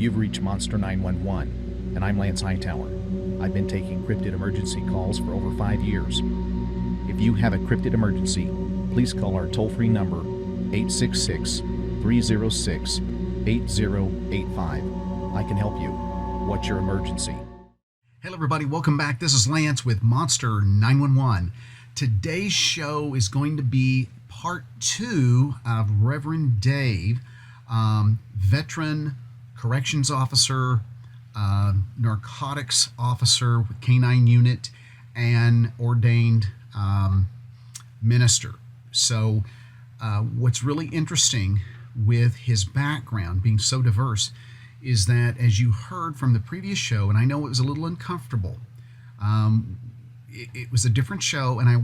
You've reached Monster 911, and I'm Lance Hightower. I've been taking cryptid emergency calls for over 5 years. If you have a cryptid emergency, please call our toll-free number 866-306-8085. I can help you. What's your emergency? Hello everybody, welcome back. This is Lance with Monster 911. Today's show is going to be part 2 of Reverend Dave, veteran corrections officer, narcotics officer with K-9 unit, and ordained minister. So what's really interesting with his background being so diverse is that, as you heard from the previous show, and I know it was a little uncomfortable, it was a different show, and I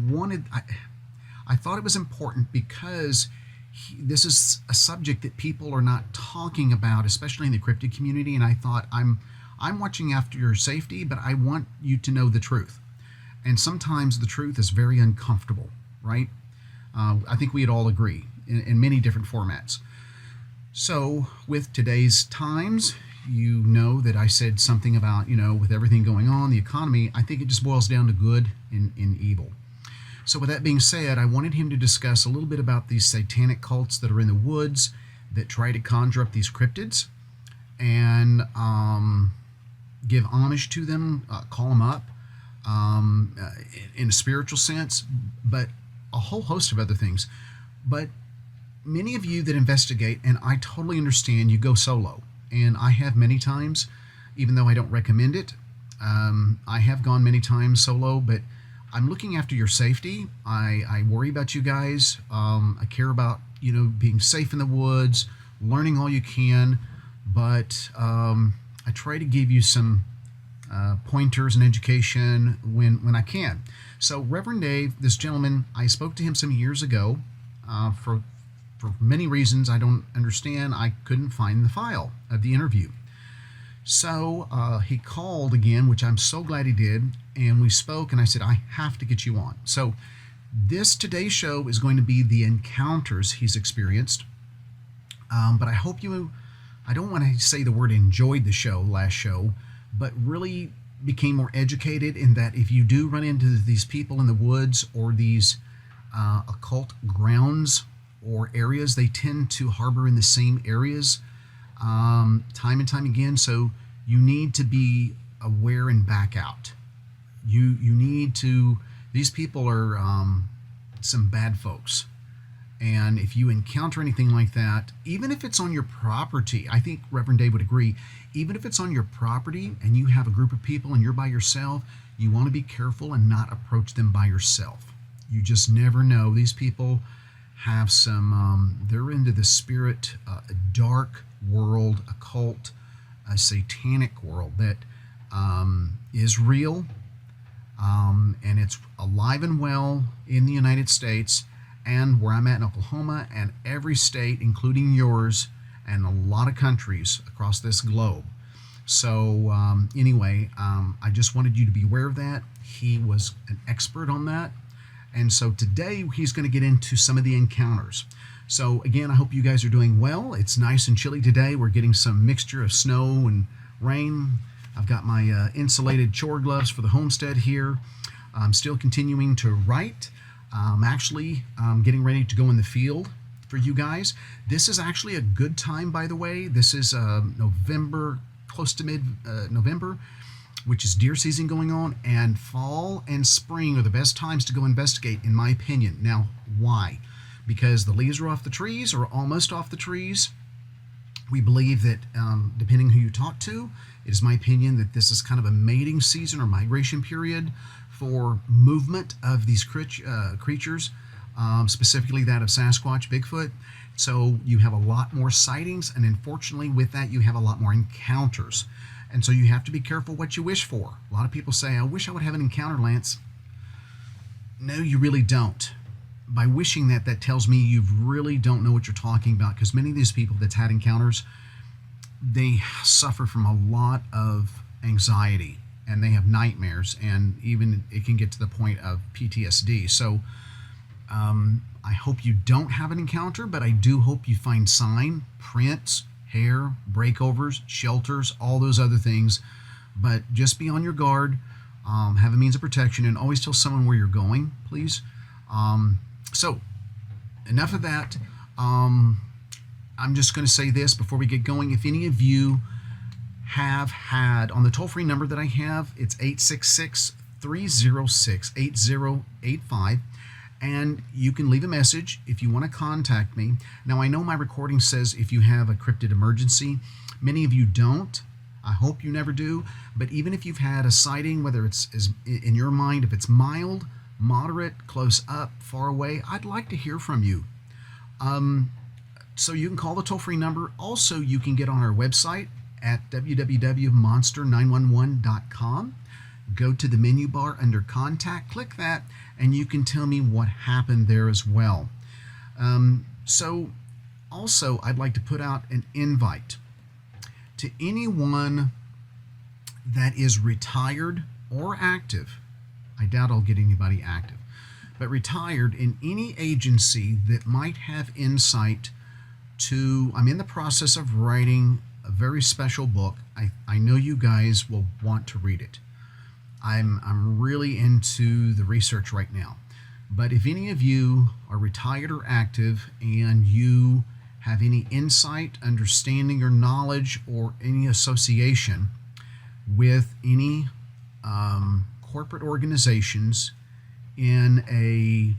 thought it was important because this is a subject that people are not talking about, especially in the cryptid community, and I thought, I'm watching after your safety, but I want you to know the truth. And sometimes the truth is very uncomfortable, right? I think we'd all agree in many different formats. So with today's times, you know that I said something about, with everything going on, the economy, I think it just boils down to good and evil. So with that being said, I wanted him to discuss a little bit about these satanic cults that are in the woods that try to conjure up these cryptids and give homage to them, call them up in a spiritual sense, but a whole host of other things. But many of you that investigate, and I totally understand, you go solo. And I have many times, even though I don't recommend it. I have gone many times solo, but I'm looking after your safety. I worry about you guys. I care about, being safe in the woods, learning all you can. But I try to give you some pointers and education when I can. So Reverend Dave, this gentleman, I spoke to him some years ago for many reasons I don't understand. I couldn't find the file of the interview. So he called again, which I'm so glad he did, and we spoke, and I said, I have to get you on. So today's show is going to be the encounters he's experienced. But I hope I don't want to say the word enjoyed the last show, but really became more educated in that if you do run into these people in the woods or these occult grounds or areas, they tend to harbor in the same areas time and time again. So you need to be aware and back out. You need to, these people are some bad folks. And if you encounter anything like that, even if it's on your property, I think Reverend Dave would agree, even if it's on your property and you have a group of people and you're by yourself, you want to be careful and not approach them by yourself. You just never know. These people have some, they're into the spirit, dark world, occult, a satanic world that is real, and it's alive and well in the United States and where I'm at in Oklahoma and every state, including yours, and a lot of countries across this globe. So anyway, I just wanted you to be aware of that. He was an expert on that. And so today he's going to get into some of the encounters. So again, I hope you guys are doing well. It's nice and chilly today. We're getting some mixture of snow and rain. I've got my insulated chore gloves for the homestead here. I'm still continuing to write. I'm actually getting ready to go in the field for you guys. This is actually a good time, by the way. This is November, close to mid-November, which is deer season going on, and fall and spring are the best times to go investigate, in my opinion. Now, why? Because the leaves are off the trees, or almost off the trees. We believe that, depending who you talk to, it is my opinion that this is kind of a mating season or migration period for movement of these creatures, specifically that of Sasquatch, Bigfoot. So you have a lot more sightings, and unfortunately with that you have a lot more encounters. And so you have to be careful what you wish for. A lot of people say, I wish I would have an encounter, Lance. No, you really don't. By wishing that tells me you really don't know what you're talking about, because many of these people that's had encounters, they suffer from a lot of anxiety and they have nightmares, and even it can get to the point of PTSD. So I hope you don't have an encounter, but I do hope you find sign, prints, hair, breakovers, shelters, all those other things. But just be on your guard, have a means of protection, and always tell someone where you're going, please. So, enough of that. I'm just going to say this before we get going. If any of you have had, on the toll free number that I have, it's 866 306 8085. And you can leave a message if you want to contact me. Now, I know my recording says if you have a cryptid emergency. Many of you don't. I hope you never do. But even if you've had a sighting, whether it's in your mind, if it's mild, moderate, close up, far away, I'd like to hear from you. So you can call the toll-free number. Also, you can get on our website at www.monster911.com. Go to the menu bar under Contact, click that, and you can tell me what happened there as well. So also, I'd like to put out an invite to anyone that is retired or active. I doubt I'll get anybody active, but retired in any agency that might have insight to, I'm in the process of writing a very special book. I know you guys will want to read it. I'm really into the research right now. But if any of you are retired or active and you have any insight, understanding, or knowledge, or any association with any corporate organizations in a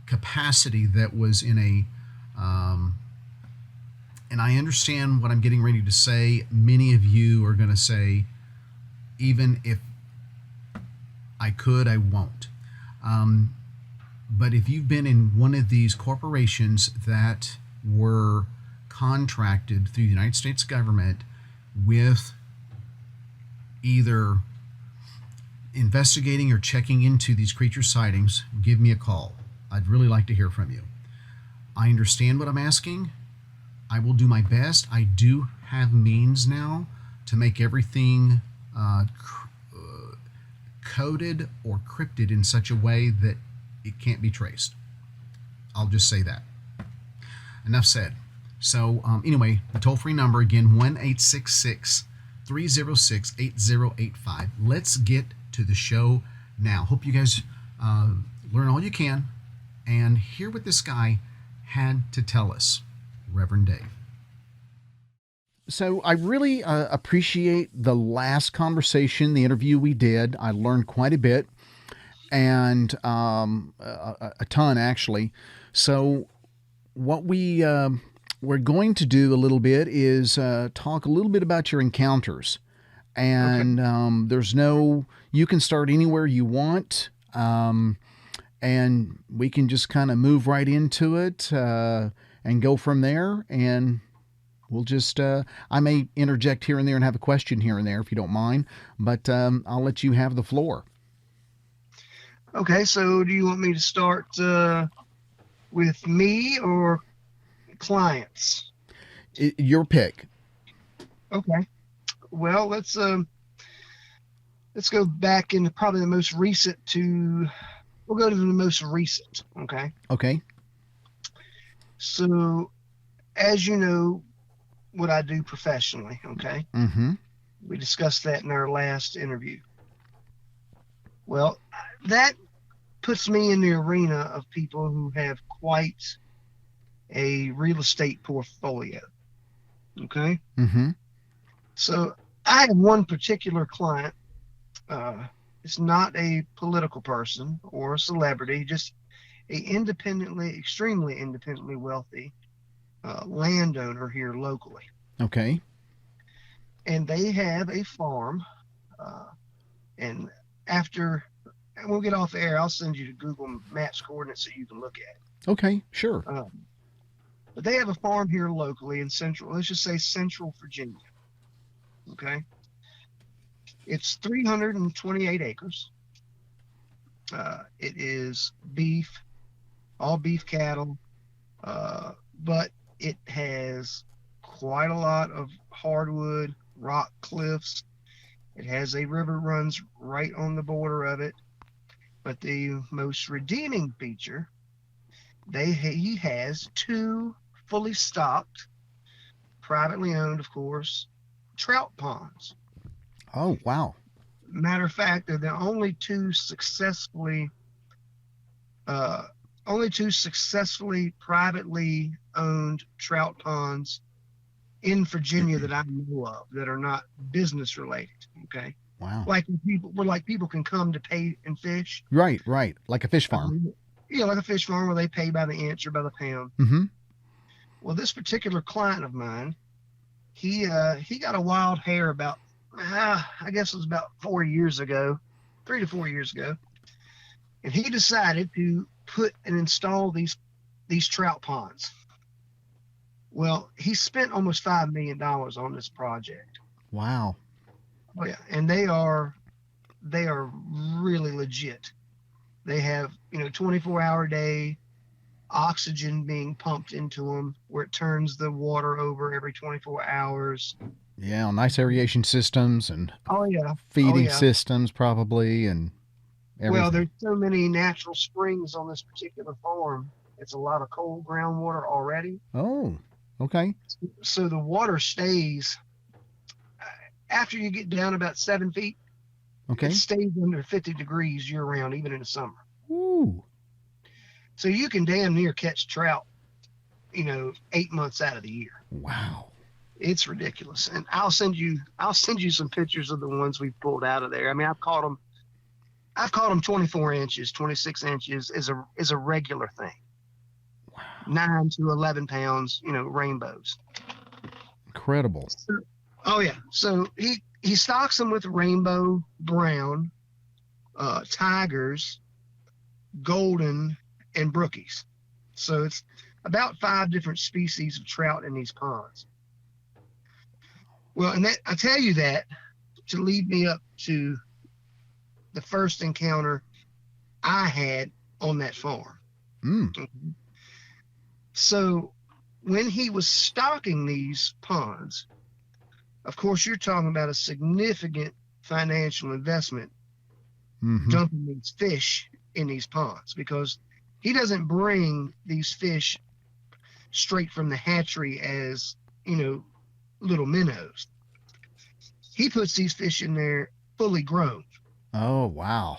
capacity that was in a, and I understand what I'm getting ready to say, many of you are going to say, even if I could, I won't. But if you've been in one of these corporations that were contracted through the United States government with either investigating or checking into these creature sightings, give me a call. I'd really like to hear from you. I understand what I'm asking. I will do my best. I do have means now to make everything coded or cryptid in such a way that it can't be traced. I'll just say that. Enough said. So anyway, the toll-free number again, 1-866-306-8085. Let's get to the show now. Hope you guys learn all you can and hear what this guy had to tell us. Reverend Dave. So I really appreciate the last conversation, the interview we did. I learned quite a bit, and a ton actually. So what we're going to do a little bit is talk a little bit about your encounters. And there's no, you can start anywhere you want, and we can just kind of move right into it and go from there. And we'll just, I may interject here and there and have a question here and there if you don't mind, but I'll let you have the floor. Okay, so do you want me to start with me or clients? Your pick. Okay. Well, let's go back into probably the most recent we'll go to the most recent, okay? Okay. So, as you know, what I do professionally, okay? Mm-hmm. We discussed that in our last interview. Well, that puts me in the arena of people who have quite a real estate portfolio, okay? Mm-hmm. So I have one particular client. It's not a political person or a celebrity, just extremely independently wealthy landowner here locally. Okay. And they have a farm. And we'll get off the air, I'll send you the Google Maps coordinates so you can look at it. Okay, sure. But they have a farm here locally in let's just say central Virginia. Okay. It's 328 acres. It is beef, all beef cattle, but it has quite a lot of hardwood, rock cliffs. It has a river runs right on the border of it. But the most redeeming feature, he has two fully stocked privately owned, of course, trout ponds. Oh, wow. Matter of fact, they're the uh, only two successfully privately owned trout ponds in Virginia that I know of that are not business related. Okay, Wow. like people can come to pay and fish. Right, right. Like a fish farm. Yeah, like a fish farm where they pay by the inch or by the pound. Mm-hmm. Well, this particular client of mine, he got a wild hair about I guess it was about 4 years ago, 3 to 4 years ago, and he decided to put and install these trout ponds. Well, he spent almost $5 million on this project. Wow. Oh yeah, and they are really legit. They have 24-hour day oxygen being pumped into them where it turns the water over every 24 hours. Yeah, nice aeration systems and Oh yeah, feeding systems probably and everything. Well, there's so many natural springs on this particular farm. It's a lot of cold groundwater already. Oh, okay. So the water stays after you get down about 7 feet. Okay. It stays under 50 degrees year round, even in the summer. Ooh. So you can damn near catch trout, 8 months out of the year. Wow. It's ridiculous. And I'll send you some pictures of the ones we pulled out of there. I mean, I've caught them 24 inches, 26 inches is a regular thing. Wow. 9 to 11 pounds, rainbows. Incredible. Oh yeah. So he stocks them with rainbow brown, tigers, golden, and brookies. So it's about 5 different species of trout in these ponds. Well, and I tell you that to lead me up to the first encounter I had on that farm. Mm. So when he was stocking these ponds, of course, you're talking about a significant financial investment dumping these fish in these ponds, because he doesn't bring these fish straight from the hatchery as, little minnows. He puts these fish in there fully grown. Oh, wow.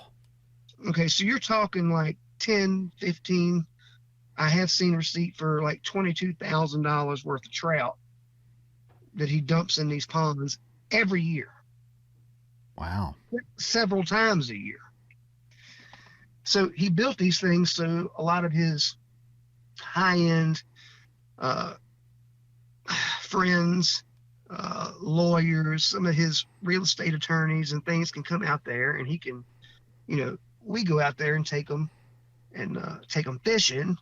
Okay, so you're talking like 10, 15. I have seen a receipt for like $22,000 worth of trout that he dumps in these ponds every year. Wow. Several times a year. So he built these things so a lot of his high-end friends, lawyers, some of his real estate attorneys and things can come out there, and he can, we go out there and take them fishing.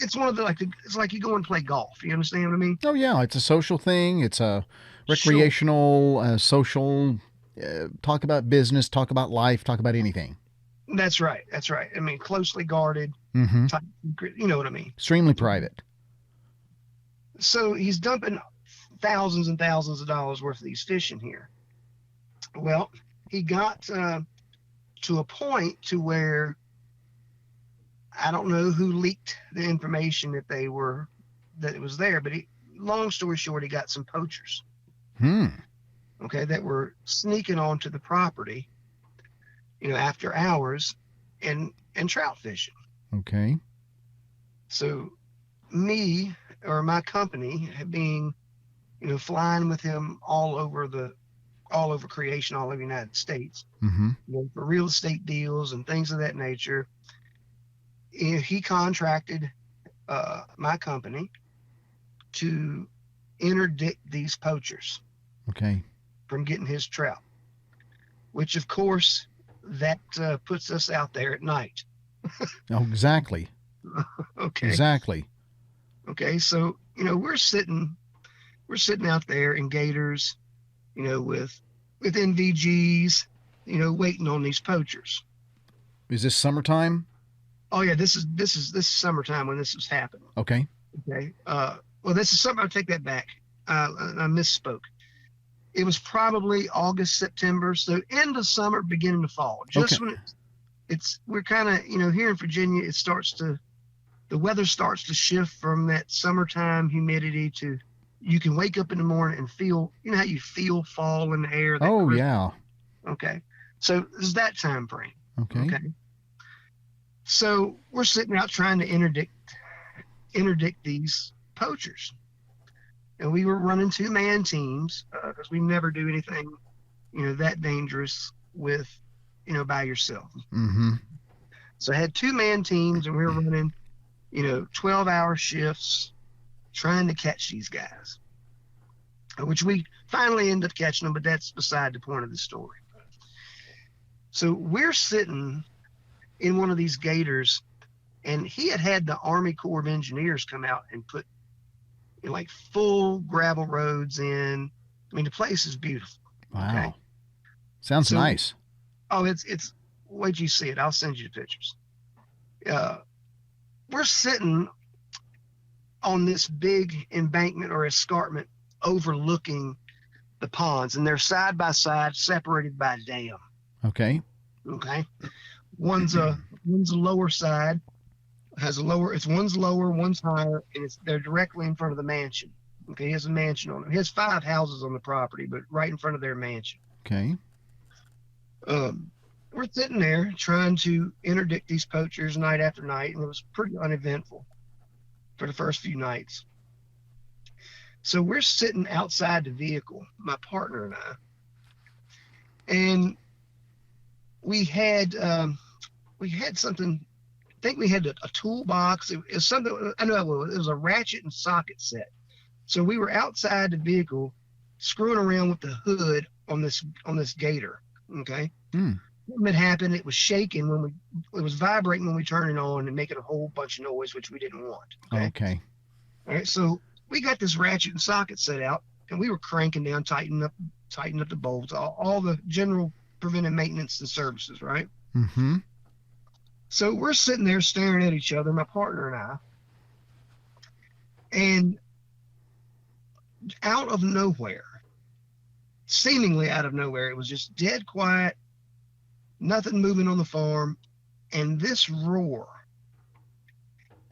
It's one of it's like you go and play golf. You understand what I mean? Oh yeah, it's a social thing. It's a recreational, social. Talk about business. Talk about life. Talk about anything. That's right. That's right. I mean, closely guarded. Type, you know what I mean? Extremely private. So he's dumping thousands and thousands of dollars worth of these fish in here. Well, he got to a point to where I don't know who leaked the information that it was there, but long story short, he got some poachers. Okay, that were sneaking onto the property, after hours and trout fishing. Okay. So me or my company being, flying with him all over creation, all over the United States, for real estate deals and things of that nature. He contracted my company to interdict these poachers from getting his trout, which of course that puts us out there at night. Oh, exactly. Okay. Exactly. Okay. So, we're sitting out there in gators, with NVGs, waiting on these poachers. Is this summertime? Oh yeah, this is summertime when this was happening. Okay. Okay. Well, this is something. I'll take that back. I misspoke. It was probably August, September, so end of summer, beginning of fall. Just when we're kind of, here in Virginia, the weather starts to shift from that summertime humidity to, you can wake up in the morning and feel, you know how you feel fall in the air, that Oh, crisp. yeah. Okay. So it's that time frame. Okay. Okay. So we're sitting out trying to interdict these poachers. And we were running 2-man teams because we never do anything, that dangerous with, by yourself. Mm-hmm. So I had 2-man teams, and we were running, 12-hour shifts trying to catch these guys, which we finally ended up catching them, but that's beside the point of the story. So we're sitting in one of these gators, and he had the Army Corps of Engineers come out and put like full gravel roads in. I mean, the place is beautiful. Wow. Okay? Sounds nice. Oh, it's wait till you see it. I'll send you the pictures. We're sitting on this big embankment or escarpment overlooking the ponds, and they're side by side, separated by a dam. Okay. Okay. One's a lower side, one's lower, one's higher, and they're directly in front of the mansion. Okay, he has a mansion on it. He has 5 houses on the property, but right in front of their mansion. Okay. We're sitting there trying to interdict these poachers night after night, and it was pretty uneventful for the first few nights. So we're sitting outside the vehicle, my partner and I, and we had something. I think we had a toolbox. It was something. I know it was a ratchet and socket set. So we were outside the vehicle, screwing around with the hood on this gator. Okay. Mm. Something had happened. It was shaking it was vibrating when we turned it on and making a whole bunch of noise, which we didn't want. Okay. All right. So we got this ratchet and socket set out, and we were cranking down, tightening up the bolts, all the general preventive maintenance and services, right? Mm-hmm. So we're sitting there staring at each other, my partner and I, and out of nowhere, seemingly out of nowhere, it was just dead quiet, nothing moving on the farm, and this roar.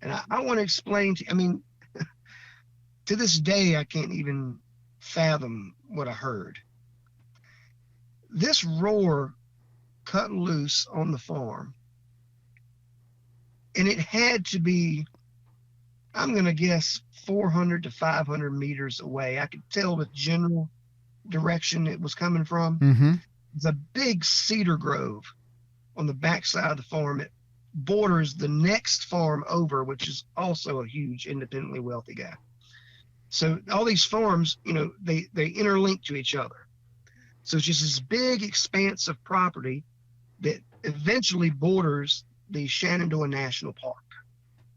And I want to explain to you, I mean, to this day, I can't even fathom what I heard. This roar cut loose on the farm, and it had to be, I'm going to guess, 400 to 500 meters away. I could tell the general direction it was coming from. Mm-hmm. It's a big cedar grove on the backside of the farm. It borders the next farm over, which is also a huge independently wealthy guy. So all these farms, they interlink to each other. So it's just this big expanse of property that eventually borders the Shenandoah National Park.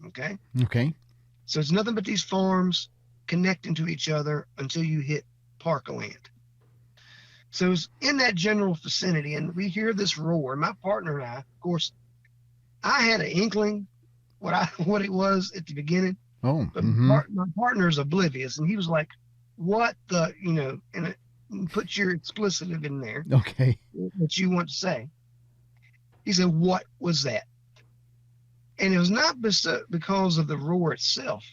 Okay. Okay. So it's nothing but these farms connecting to each other until you hit parkland. So it's in that general vicinity, and we hear this roar. My partner and I, of course, I had an inkling what it was at the beginning. Oh. But Mm-hmm. my partner's oblivious, and he was like, "What the, and put your explicitive in there Okay. that you want to say." He said, "What was that?" And it was not because of the roar itself,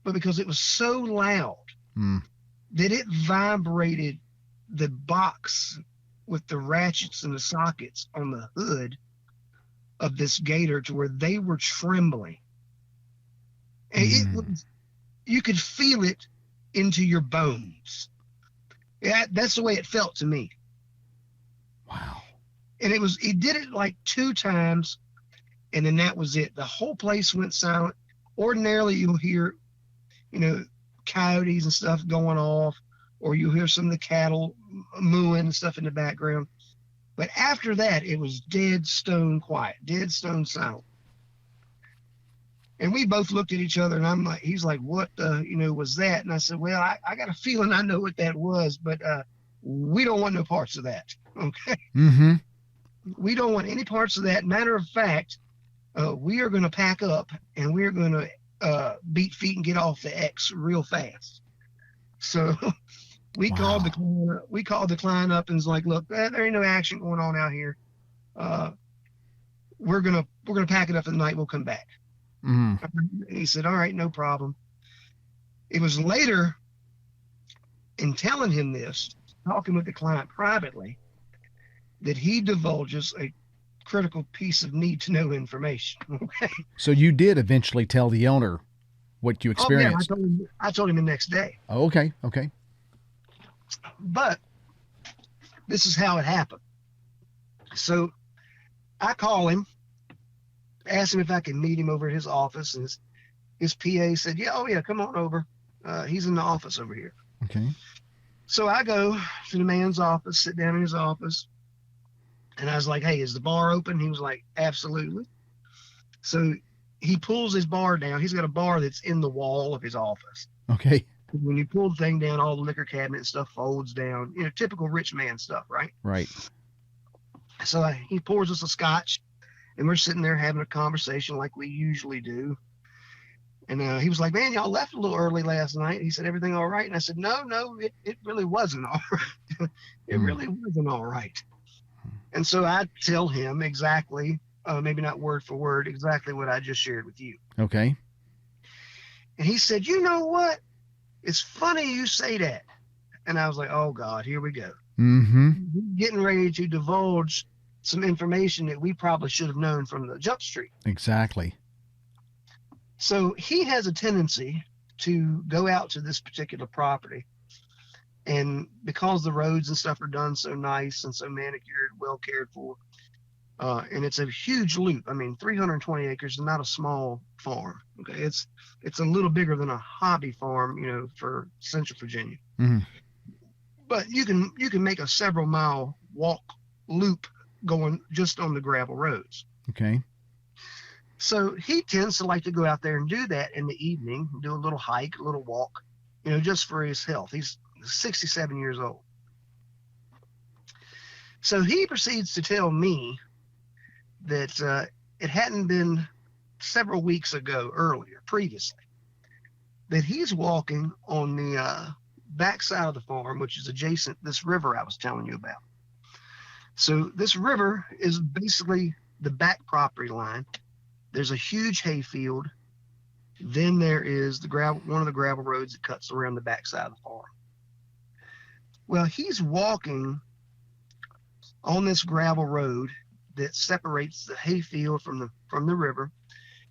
but because it was so loud that it vibrated the box with the ratchets and the sockets on the hood of this gator to where they were trembling. And it was, you could feel it into your bones. Yeah, that's the way it felt to me. Wow. And he did it like 2 times, and then that was it. The whole place went silent. Ordinarily, you'll hear, coyotes and stuff going off, or you'll hear some of the cattle mooing and stuff in the background. But after that, it was dead stone quiet, dead stone silent. And we both looked at each other, and he's like, "What was that?" And I said, "Well, I got a feeling I know what that was, but we don't want no parts of that." Okay. Mm-hmm. We don't want any parts of that. Matter of fact, we are going to pack up, and we're going to beat feet and get off the X real fast. So we called the client up and was like, "Look, there ain't no action going on out here. We're gonna pack it up for the night. We'll come back." Mm-hmm. And he said, "All right, no problem." It was later in telling him this, talking with the client privately, that he divulges a critical piece of need to know information. Okay. So you did eventually tell the owner what you Oh yeah, experienced. I told him the next day. Oh, okay. Okay. But this is how it happened. So I call him, asked him if I could meet him over at his office, and his PA said, "Yeah, oh yeah, come on over. He's in the office over here." Okay. So I go to the man's office, sit down in his office, and I was like, "Hey, is the bar open?" He was like, "Absolutely." So he pulls his bar down. He's got a bar that's in the wall of his office. Okay. When you pull the thing down, all the liquor cabinet and stuff folds down. You know, typical rich man stuff, right? Right. So he pours us a scotch, and we're sitting there having a conversation like we usually do. And he was like, "Man, y'all left a little early last night." He said, "Everything all right?" And I said, No, it really wasn't all right. It really wasn't all right. And so I tell him exactly, maybe not word for word, exactly what I just shared with you. Okay. And he said, "You know what? It's funny you say that." And I was like, "Oh God, here we go." Mm-hmm. Getting ready to divulge some information that we probably should have known from the jump street. Exactly. So he has a tendency to go out to this particular property, and because the roads and stuff are done so nice and so manicured, well cared for, and it's a huge loop. I mean, 320 acres is not a small farm. Okay, it's a little bigger than a hobby farm, you know, for Central Virginia. Mm-hmm. But you can make a several mile walk loop going just on the gravel roads. Okay. So he tends to like to go out there and do that in the evening, do a little hike, a little walk, you know, just for his health. He's 67 years old. So he proceeds to tell me that it hadn't been several weeks ago, previously, that he's walking on the backside of the farm, which is adjacent to this river I was telling you about. So this river is basically the back property line. There's a huge hayfield. Then there is one of the gravel roads that cuts around the backside of the farm. Well, he's walking on this gravel road that separates the hayfield from the river,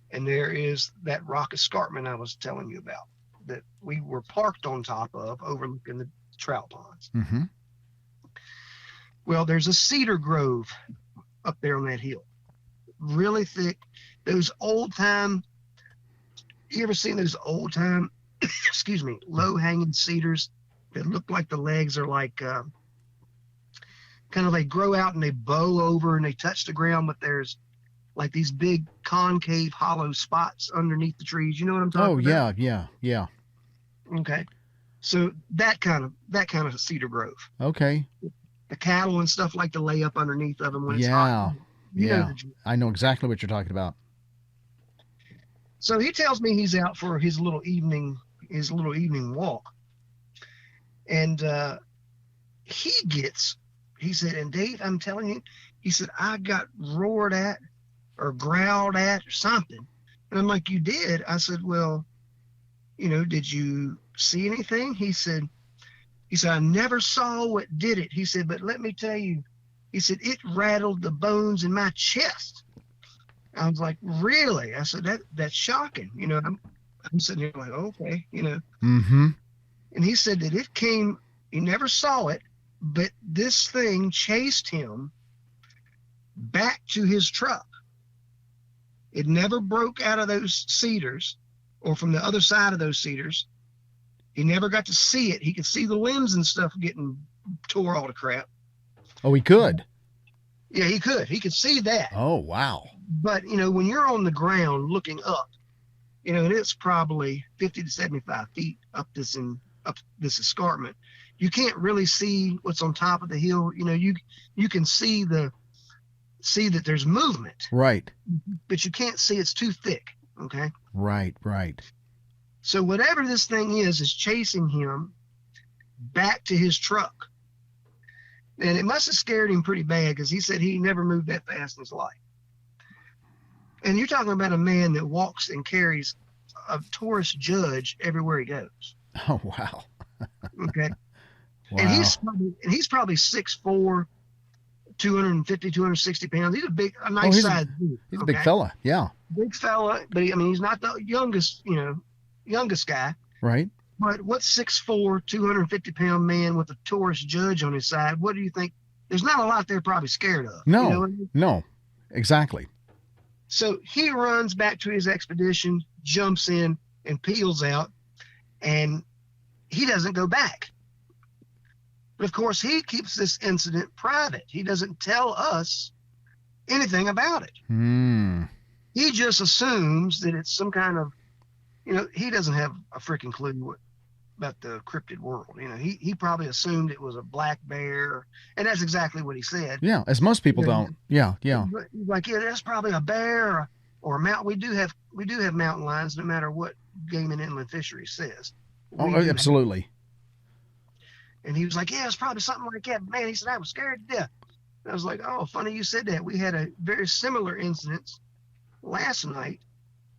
and there is that rock escarpment I was telling you about that we were parked on top of, overlooking the trout ponds. Mm-hmm. Well, there's a cedar grove up there on that hill, really thick. Those old time, you ever seen those old time, excuse me, low hanging cedars that look like the legs are like, kind of, they grow out and they bow over and they touch the ground, but there's like these big concave hollow spots underneath the trees. You know what I'm talking about? Yeah. Okay. So that kind of cedar grove. Okay. The cattle and stuff like to lay up underneath of them when it's hot. You know Yeah. I know exactly what you're talking about. So he tells me he's out for his little evening walk. And he said, "And Dave, I'm telling you," he said, "I got roared at or growled at or something." And I'm like, "You did?" I said, "Well, you know, did you see anything?" He said, "I never saw what did it." He said, "But let me tell you," he said, "it rattled the bones in my chest." I was like, "Really?" I said, that's shocking. You know, I'm sitting here like, okay, you know. Mm-hmm. And he said that it came, he never saw it, but this thing chased him back to his truck. It never broke out of those cedars or from the other side of those cedars. He never got to see it. He could see the limbs and stuff getting tore all to crap. Oh, he could? Yeah, he could. He could see that. Oh, wow. But, you know, when you're on the ground looking up, you know, and it's probably 50 to 75 feet up this escarpment, you can't really see what's on top of the hill. You know, you can see that there's movement. Right. But you can't see, it's too thick. Okay. Right. So whatever this thing is chasing him back to his truck. And it must have scared him pretty bad, because he said he never moved that fast in his life. And you're talking about a man that walks and carries a tourist judge everywhere he goes. Oh, wow. Okay. And Wow. he's probably 6'4", 250, 260 pounds. He's a Oh, nice size dude. he's a big Okay, fella. Yeah. big fella, but I mean, he's not the youngest guy. Right. But what 6'4", 250-pound man with a tourist judge on his side? What do you think? There's not a lot they're probably scared of. No. You know what I mean? No. Exactly. So he runs back to his expedition, jumps in, and peels out, and he doesn't go back. But of course, he keeps this incident private. He doesn't tell us anything about it. Hmm. He just assumes that it's some kind of, he doesn't have a freaking clue about the cryptid world. He probably assumed it was a black bear, and that's exactly what he said. Yeah. As most people don't. Yeah. Yeah. He's like, yeah, that's probably a bear or a mountain. We do have mountain lions, no matter what Game and Inland Fisheries says. Oh, absolutely. And he was like, yeah, it's probably something like that. Man, he said, I was scared to death. And I was like, oh, funny you said that. We had a very similar incident last night,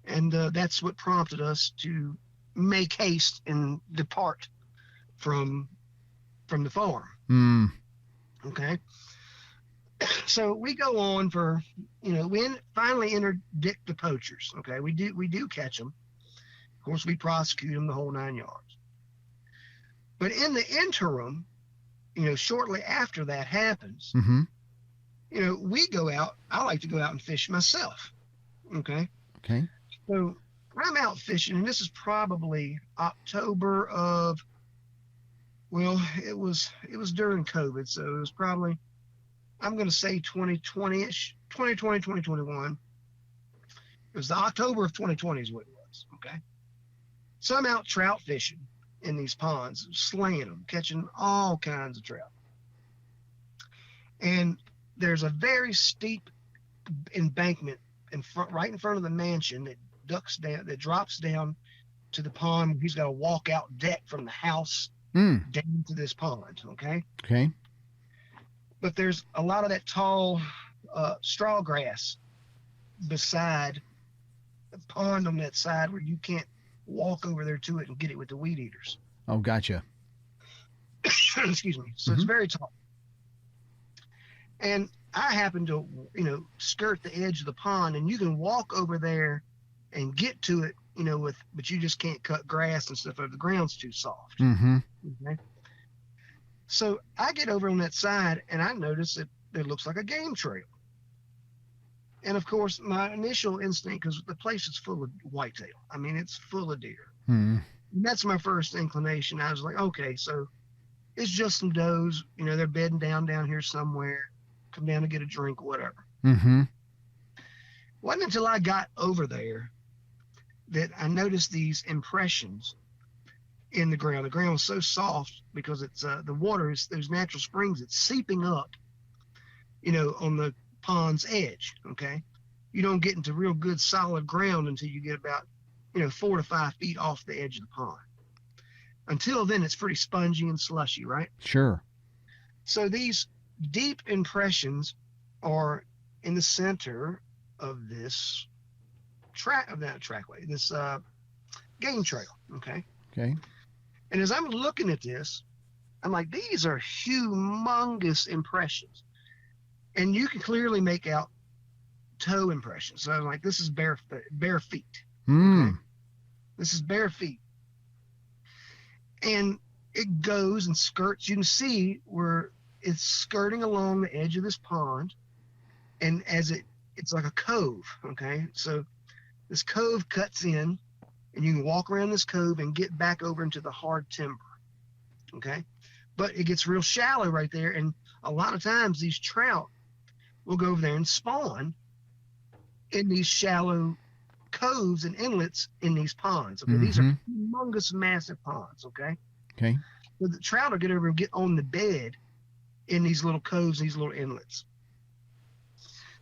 and that's what prompted us to make haste and depart from the farm. Hmm. Okay. So we go on for, we finally interdict the poachers. Okay. We do catch them. Of course, we prosecute them the whole 9 yards. But in the interim, shortly after that happens, Mm-hmm. we go out. I like to go out and fish myself. Okay. Okay. So I'm out fishing, and this is probably October of, well, it was during COVID. So it was probably, I'm going to say 2020-ish, 2020, 2021. It was the October of 2020 is what it was. Okay. So I'm out trout fishing in these ponds, slaying them, catching all kinds of trout. And there's a very steep embankment right in front of the mansion that drops down to the pond. He's got a walkout deck from the house down to this pond. Okay. Okay. But there's a lot of that tall straw grass beside the pond on that side where you can't walk over there to it and get it with the weed eaters. Oh, gotcha. Excuse me. So it's very tall. And I happen to, skirt the edge of the pond, and you can walk over there and get to it, but you just can't cut grass and stuff over. The ground's too soft. Mm-hmm. Okay. So I get over on that side, and I notice that it looks like a game trail. And of course, my initial instinct, because the place is full of whitetail. I mean, it's full of deer. Mm-hmm. And that's my first inclination. I was like, okay, so it's just some does. They're bedding down here somewhere. Come down to get a drink, whatever. Mm-hmm. Wasn't until I got over there that I noticed these impressions in the ground. The ground was so soft because it's the water is those natural springs. It's seeping up, on the pond's edge. Okay, you don't get into real good solid ground until you get about 4 to 5 feet off the edge of the pond. Until then, it's pretty spongy and slushy, right? Sure. So these deep impressions are in the center of this this game trail. Okay. Okay. And as I'm looking at this, I'm like, these are humongous impressions. And you can clearly make out toe impressions. So I'm like, this is bare feet. Okay? This is bare feet. And it goes and skirts. You can see where it's skirting along the edge of this pond. And as it's like a cove. Okay. So this cove cuts in, and you can walk around this cove and get back over into the hard timber. Okay. But it gets real shallow right there. And a lot of times these trout will go over there and spawn in these shallow coves and inlets in these ponds. Okay. These are humongous, massive ponds. Okay. Okay. So the trout will get over and get on the bed in these little coves, these little inlets.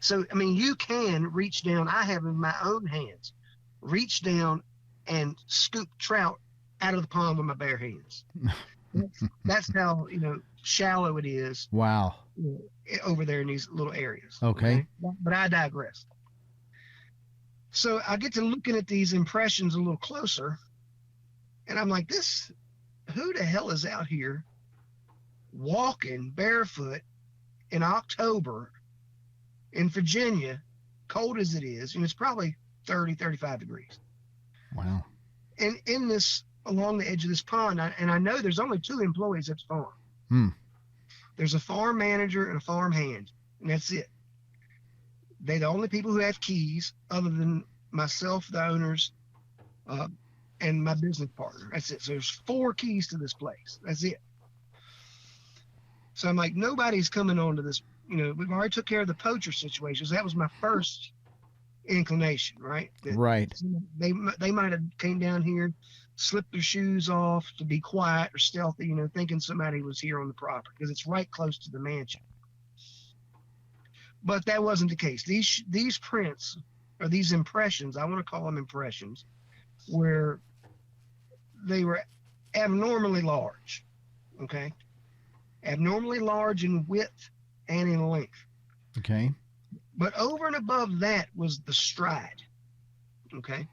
So, I mean, you can reach down. I have in my own hands, reach down and scoop trout out of the pond with my bare hands. That's how, shallow it is. Wow. Over there in these little areas. Okay. But I digress. So I get to looking at these impressions a little closer, and I'm like, who the hell is out here walking barefoot in October in Virginia, cold as it is, and it's probably 30, 35 degrees. Wow. And in this, along the edge of this pond, and I know there's only 2 employees at the farm. Hmm. There's a farm manager and a farm hand, and that's it. They're the only people who have keys other than myself, the owners, and my business partner. That's it. So there's 4 keys to this place. That's it. So I'm like, nobody's coming onto this. You know, we've already took care of the poacher situations. That was my first inclination, right? That Right. they might have came down here, slipped their shoes off to be quiet or stealthy, you know, thinking somebody was here on the property because it's right close to the mansion. But that wasn't the case. These prints, or these impressions, I want to call them impressions, where they were abnormally large. Okay, abnormally large in width and in length. Okay. But over and above that was the stride. Okay,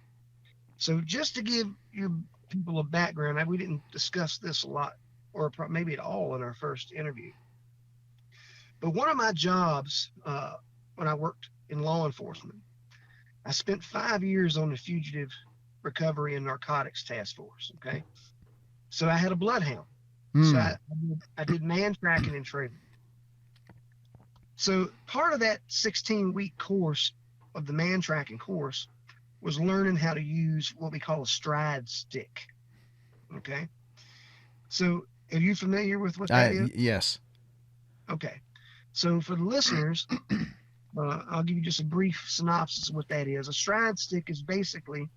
so just to give you people a background, we didn't discuss this a lot, or maybe at all, in our first interview. But one of my jobs when I worked in law enforcement, I spent 5 years on the Fugitive Recovery and Narcotics Task Force. Okay, so I had a bloodhound. So I did man tracking and training. So part of that 16-week course of the man tracking course was learning how to use what we call a stride stick. Okay, so are you familiar with what that is? Yes. Okay, so for the listeners, I'll give you just a brief synopsis of what that is. A stride stick is basically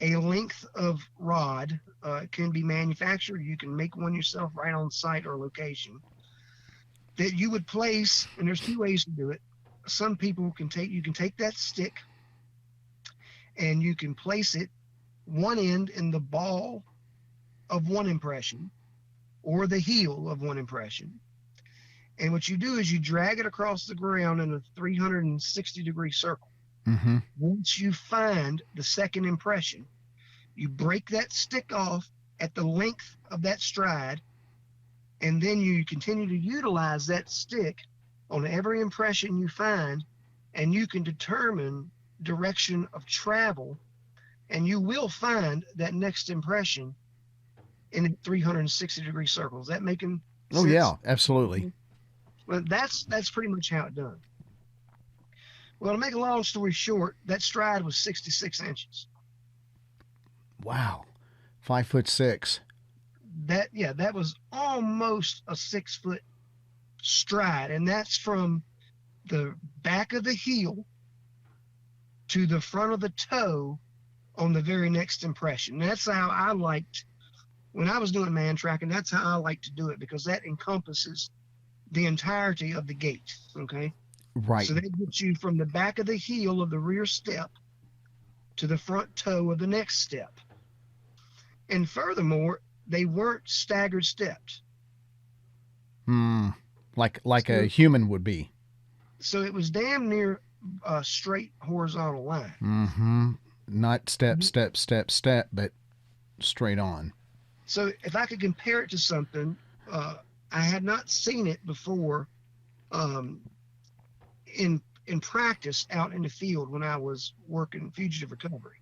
a length of rod. It can be manufactured. You can make one yourself right on site or location that you would place, and there's 2 ways to do it. Some people you can take that stick and you can place it one end in the ball of one impression or the heel of one impression. And what you do is you drag it across the ground in a 360-degree circle. Mm-hmm. Once you find the second impression, you break that stick off at the length of that stride, and then you continue to utilize that stick on every impression you find, and you can determine direction of travel, and you will find that next impression in a 360-degree circle. Is that making sense? Oh yeah, absolutely. Well, that's pretty much how it's done. Well, to make a long story short, that stride was 66 inches. Wow. 5'6". That was almost a 6-foot stride, and that's from the back of the heel to the front of the toe on the very next impression. That's how I liked, when I was doing man tracking, that's how I like to do it, because that encompasses the entirety of the gait. Okay. Right. So that gets you from the back of the heel of the rear step to the front toe of the next step. And furthermore, they weren't staggered steps. Like a human would be. So it was damn near a straight horizontal line. Mm-hmm. Not step, step, step, step, but straight on. So if I could compare it to something, I had not seen it before in practice out in the field when I was working fugitive recovery.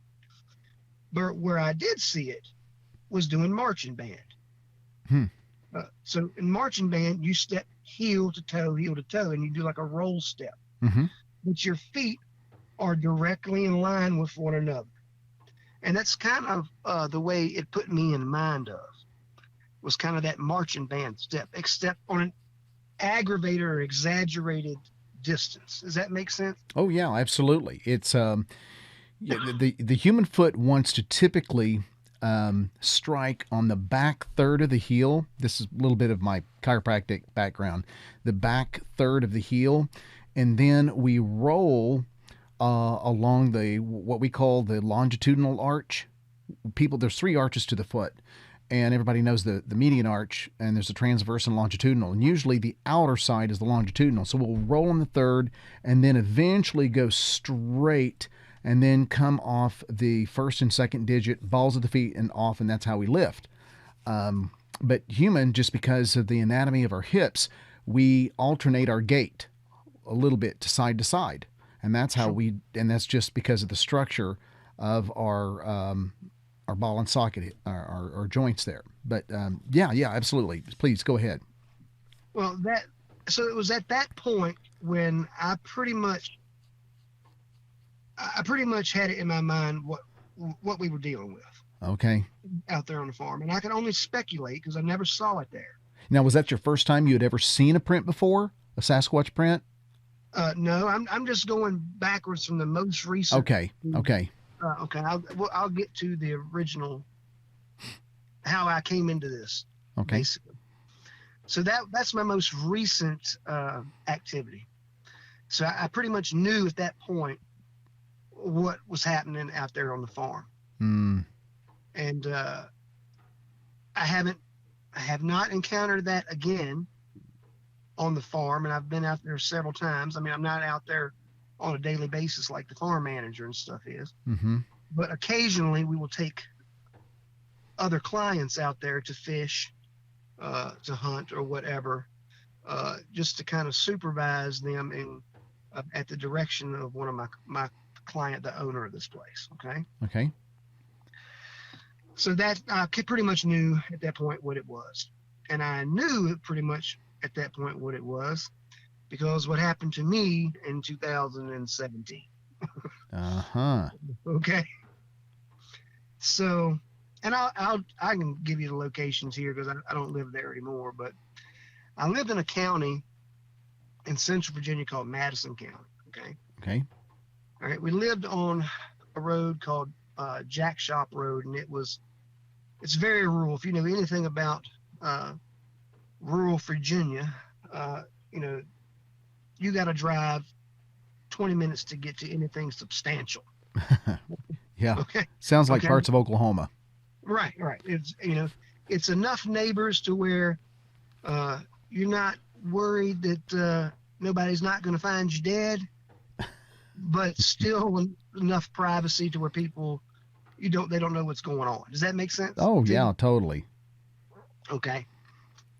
But where I did see it was doing marching band. So in marching band, you step heel to toe, and you do like a roll step. Mm-hmm. But your feet are directly in line with one another. And that's kind of the way it put me in mind of, was kind of that marching band step, except on an aggravated or exaggerated distance. Does that make sense? Oh yeah, absolutely. It's the human foot wants to typically strike on the back third of the heel. This is a little bit of my chiropractic background. The back third of the heel, and then we roll along what we call the longitudinal arch. There's 3 arches to the foot, and everybody knows the median arch, and there's a transverse and longitudinal, and usually the outer side is the longitudinal. So we'll roll on the third and then eventually go straight and then come off the first and second digit, balls of the feet and off, and that's how we lift. But human, just because of the anatomy of our hips, we alternate our gait a little bit to side, and that's how Sure. and that's just because of the structure of our ball and socket, our joints there. But yeah, absolutely. Please go ahead. Well, so it was at that point when I pretty much had it in my mind what we were dealing with Okay. out there on the farm, and I could only speculate because I never saw it there. Now, was that your first time you had ever seen a print before, a Sasquatch print? No, I'm just going backwards from the most recent. Okay. Okay. Okay, I'll get to the original, how I came into this, Okay. basically. So that's my most recent activity. So I pretty much knew at that point what was happening out there on the farm, Hmm. and I have not encountered that again on the farm, and I've been out there several times. I mean, I'm not out there on a daily basis like the farm manager and stuff is, Mm-hmm. but occasionally we will take other clients out there to fish, to hunt or whatever, just to kind of supervise them in at the direction of one of my client, the owner of this place. Okay, Okay. so that I pretty much knew at that point what it was, and I knew pretty much at that point what it was because what happened to me in 2017. Uh-huh. Okay, so, and I can give you the locations here because I don't live there anymore, but I lived in a county in Central Virginia called Madison County. Okay, Okay. all right, we lived on a road called Jack Shop Road, and it's very rural. If you know anything about rural Virginia, you know, you got to drive 20 minutes to get to anything substantial. Yeah. Okay. Sounds like Okay. parts of Oklahoma. Right. It's, it's enough neighbors to where you're not worried that nobody's not going to find you dead, but still enough privacy to where people they don't know what's going on. Does that make sense? Oh, to you? yeah, totally. Okay.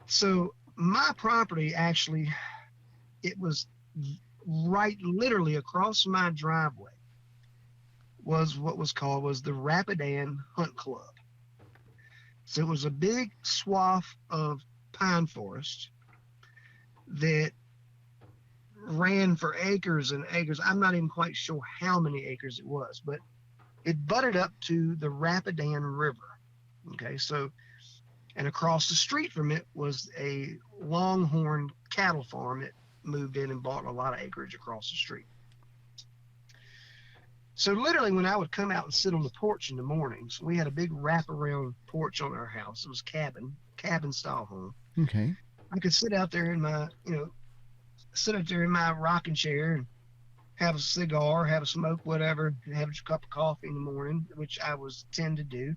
So my property actually, it was right literally across my driveway was what was the Rapidan Hunt Club. So it was a big swath of pine forest that ran for acres and acres. I'm not even quite sure how many acres it was, but it butted up to the Rapidan River. Okay, so, and across the street from it was a Longhorn cattle farm that moved in and bought a lot of acreage across the street. So literally when I would come out and sit on the porch in the mornings, we had a big wraparound porch on our house. It was cabin style home. Okay. I could sit out there in my rocking chair and have a cigar, have a smoke, whatever, and have a cup of coffee in the morning, which I tend to do.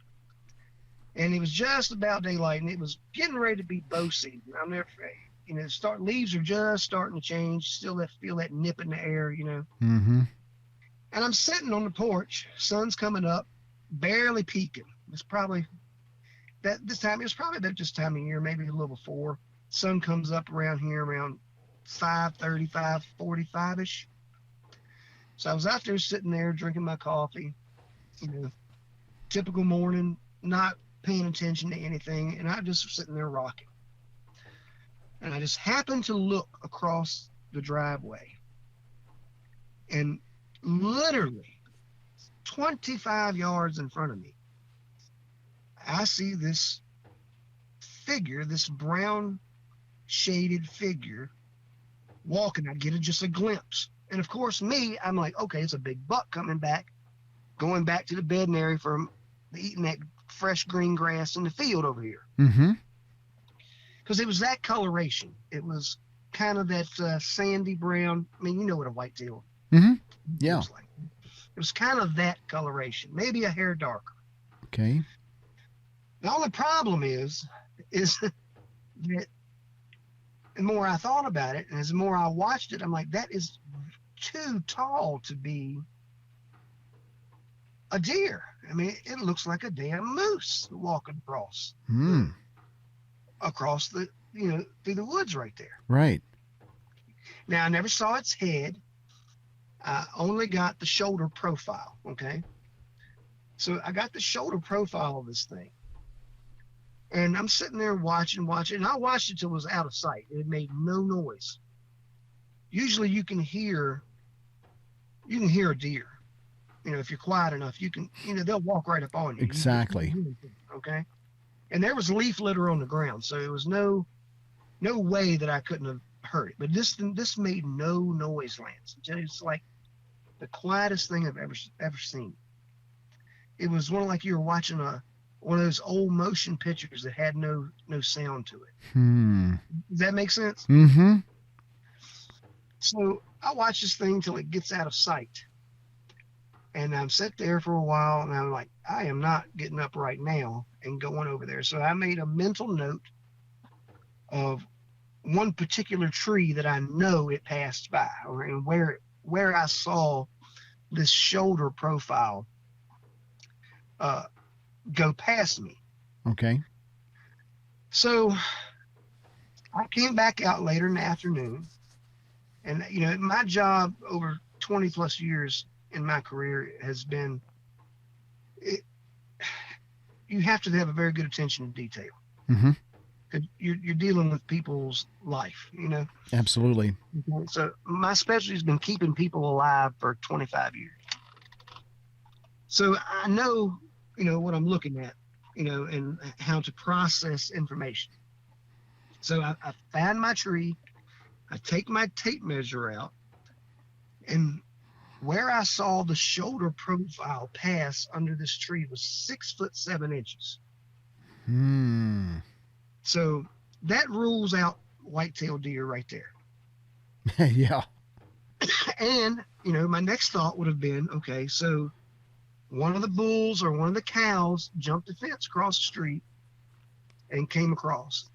And it was just about daylight, and it was getting ready to be bow season. I'm never afraid. Leaves are just starting to change. Still feel that nip in the air, Mm-hmm. And I'm sitting on the porch, sun's coming up, barely peeking. It's probably it was probably about this time of year, maybe a little before. Sun comes up around here around 5:35, 5:45-ish. So I was out there sitting there drinking my coffee, typical morning, not paying attention to anything, and I just was sitting there rocking. And I just happened to look across the driveway, and literally 25 yards in front of me, I see this figure, this brown shaded figure walking. I get just a glimpse. And of course, I'm like, okay, it's a big buck coming back, going back to the bedding area from eating that fresh green grass in the field over here. Mm-hmm. Because it was that coloration. It was kind of that sandy brown. I mean, you know what a whitetail Mm-hmm. Yeah. looks like. It was kind of that coloration, maybe a hair darker. Okay. The only problem is that the more I thought about it, and as the more I watched it, I'm like, that is too tall to be a deer. I mean, it looks like a damn moose walking across Hmm. across the, through the woods right there. Right. Now, I never saw its head. I only got the shoulder profile. Okay. So I got the shoulder profile of this thing. And I'm sitting there watching, and I watched it till it was out of sight. It made no noise. Usually you can hear a deer. If you're quiet enough, you can, they'll walk right up on you. Exactly. Okay. And there was leaf litter on the ground. So it was no way that I couldn't have heard it. But this made no noise, Lance. It's like the quietest thing I've ever seen. It was like you were watching one of those old motion pictures that had no sound to it. Does that make sense? Mm-hmm. So I watch this thing till it gets out of sight. And I'm sat there for a while, and I'm like, I am not getting up right now and going over there. So I made a mental note of one particular tree that I know it passed by, and where I saw this shoulder profile go past me. Okay. So I came back out later in the afternoon, and my job over 20 plus years in my career has been, you have to have a very good attention to detail. Mm-hmm. Because you're dealing with people's life, Absolutely. So my specialty has been keeping people alive for 25 years. So I know, what I'm looking at, and how to process information. So I find my tree, I take my tape measure out, and where I saw the shoulder profile pass under this tree was 6'7". So that rules out white-tailed deer right there. Yeah. And, my next thought would have been, okay, so one of the bulls or one of the cows jumped the fence across the street and came across.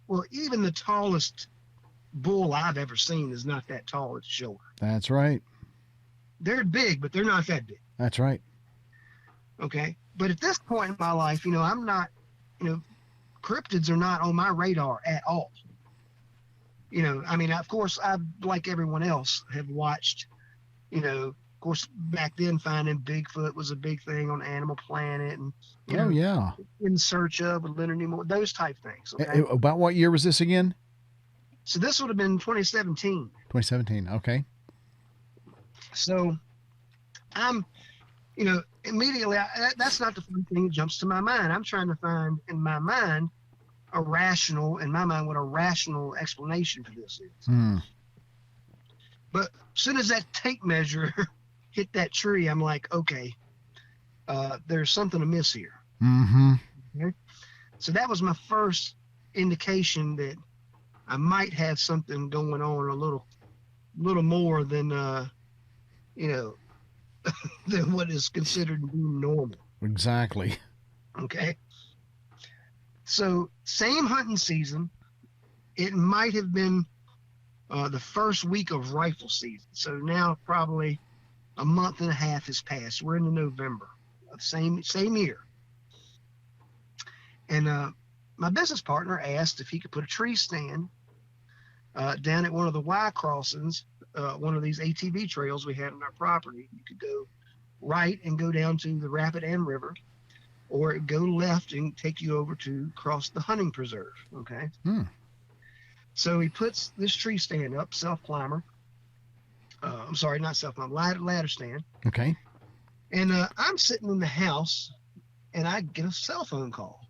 Well, even the tallest bull I've ever seen is not that tall at the shoulder. That's right. They're big, but they're not that big. That's right. Okay. But at this point in my life, I'm not, cryptids are not on my radar at all. Of course, I, like everyone else, have watched, of course, back then finding Bigfoot was a big thing on Animal Planet, and Oh, yeah. In Search of with Leonard Nimoy, those type things. Okay? About what year was this again? So this would have been 2017. 2017. Okay. So I'm, immediately, that's not the first thing that jumps to my mind. I'm trying to find in my mind what a rational explanation for this is. But as soon as that tape measure hit that tree, I'm like, okay, there's something amiss here. Mm-hmm. Okay? So that was my first indication that I might have something going on a little more than, than what is considered to be normal. Exactly. Okay. So same hunting season, it might have been the first week of rifle season. So now probably a month and a half has passed. We're into November of same year. And my business partner asked if he could put a tree stand down at one of the Y crossings, one of these ATV trails we had on our property. You could go right and go down to the Rapid Ann River, or go left and take you over to cross the hunting preserve. Okay. So he puts this tree stand up, self-climber. I'm sorry, not self-climber, ladder stand. Okay. And I'm sitting in the house, and I get a cell phone call.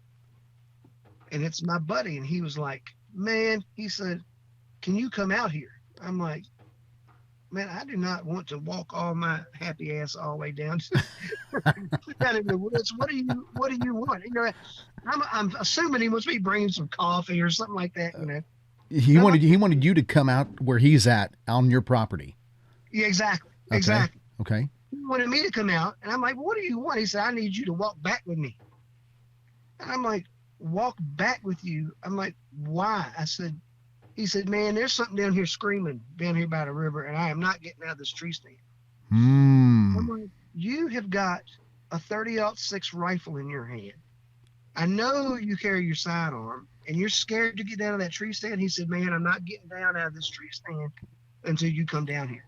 And it's my buddy, and he was like, man, he said, can you come out here? I'm like, man, I do not want to walk all my happy ass all the way down down in the woods. What do you want? I'm assuming he must be bringing some coffee or something like that. He wanted you to come out where he's at on your property. Yeah, exactly. Okay. Exactly. Okay. He wanted me to come out, and I'm like, what do you want? He said, I need you to walk back with me. And I'm like, walk back with you? I'm like, why? He said, man, there's something down here screaming down here by the river, and I am not getting out of this tree stand. I'm like, you have got a 30-06 rifle in your hand. I know you carry your sidearm and you're scared to get down to that tree stand. He said, man, I'm not getting down out of this tree stand until you come down here.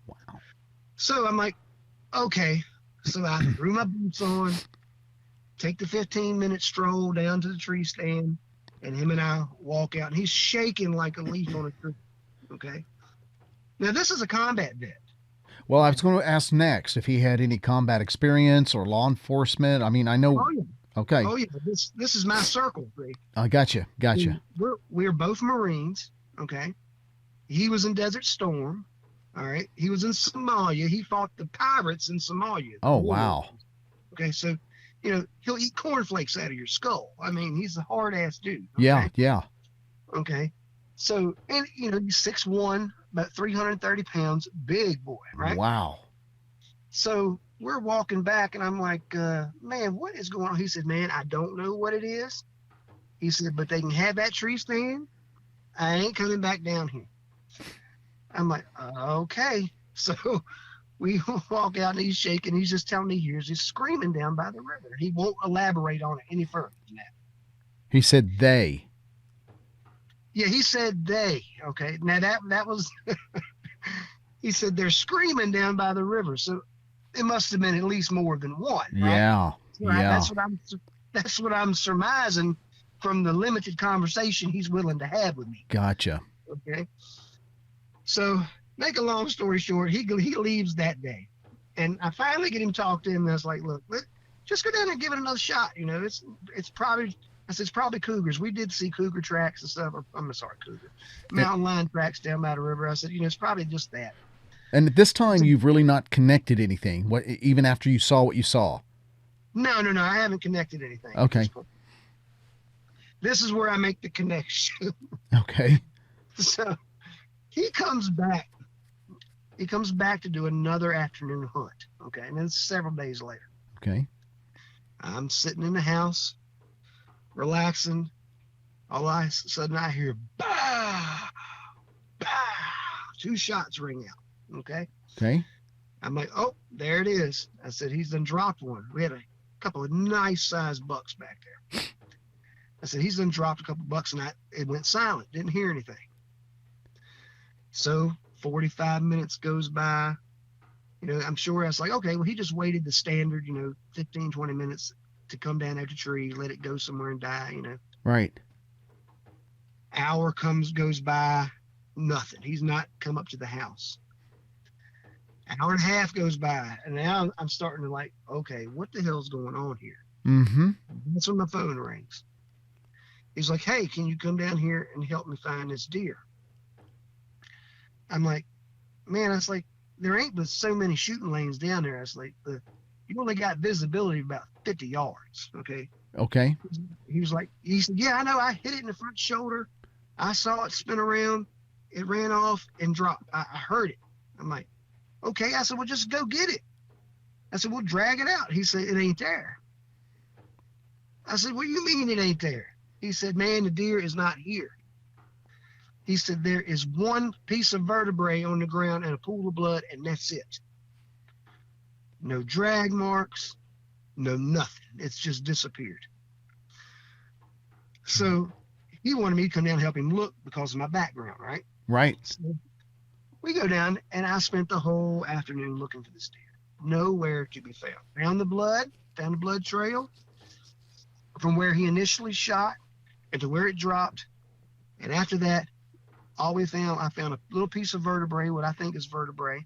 Wow. So I'm like, okay. So I threw my boots on, take the 15-minute stroll down to the tree stand, and him and I walk out. And he's shaking like a leaf on a tree. Okay. Now, this is a combat vet. Well, I was going to ask next if he had any combat experience or law enforcement. I mean, I know. Oh, yeah. Okay. Oh, yeah. This is my circle. See? I gotcha. Gotcha. We're both Marines. Okay. He was in Desert Storm. All right. He was in Somalia. He fought the pirates in Somalia. Oh, wow. Okay. So, he'll eat cornflakes out of your skull. I mean, he's a hard ass dude. Okay? Yeah. Yeah. Okay. So, and, he's 6'1", about 330 pounds, big boy, right? Wow. So we're walking back and I'm like, man, what is going on? He said, man, I don't know what it is. He said, but they can have that tree stand. I ain't coming back down here. I'm like, okay. So we walk out and he's shaking. He's just telling me he's screaming down by the river. He won't elaborate on it any further than that. He said they. Yeah, he said they. Okay. Now that was, he said they're screaming down by the river. So it must have been at least more than one. Right? Yeah. Right? Yeah. That's what I'm surmising from the limited conversation he's willing to have with me. Gotcha. Okay. So make a long story short, he leaves that day. And I finally get him talked to him, and I was like, look, just go down and give it another shot. It's probably, I said, it's probably cougars. We did see cougar tracks and stuff. Mountain lion tracks down by the river. I said, it's probably just that. And at this time, you've really not connected anything, even after you saw what you saw? No. I haven't connected anything. Okay. This is where I make the connection. Okay. So he comes back. He comes back to do another afternoon hunt. Okay. And then several days later. Okay. I'm sitting in the house, relaxing. All of a sudden I hear, bah, bah, 2 shots ring out. Okay. Okay. I'm like, oh, there it is. I said, he's done dropped one. We had a couple of nice sized bucks back there. I said, he's done dropped a couple bucks, and it went silent. Didn't hear anything. So 45 minutes goes by. I'm sure I was like, okay, well, he just waited the standard, 15, 20 minutes to come down out the tree, let it go somewhere and die, Right. Hour goes by, nothing. He's not come up to the house. Hour and a half goes by, and now I'm starting to like, okay, what the hell's going on here? Mm-hmm. That's when my phone rings. He's like, hey, can you come down here and help me find this deer? I'm like, man, I was like, there ain't but so many shooting lanes down there. I was like, you only got visibility of about 50 yards. Okay. Okay. He said, yeah, I know. I hit it in the front shoulder. I saw it spin around. It ran off and dropped. I heard it. I'm like, okay. I said, well, just go get it. I said, we'll drag it out. He said, it ain't there. I said, what do you mean it ain't there? He said, man, the deer is not here. He said, there is one piece of vertebrae on the ground and a pool of blood, and that's it. No drag marks, no nothing. It's just disappeared. So he wanted me to come down and help him look because of my background, right? Right. So we go down, and I spent the whole afternoon looking for this deer. Nowhere to be found. Found the blood trail from where he initially shot and to where it dropped. And after that, I found a little piece of vertebrae, what I think is vertebrae,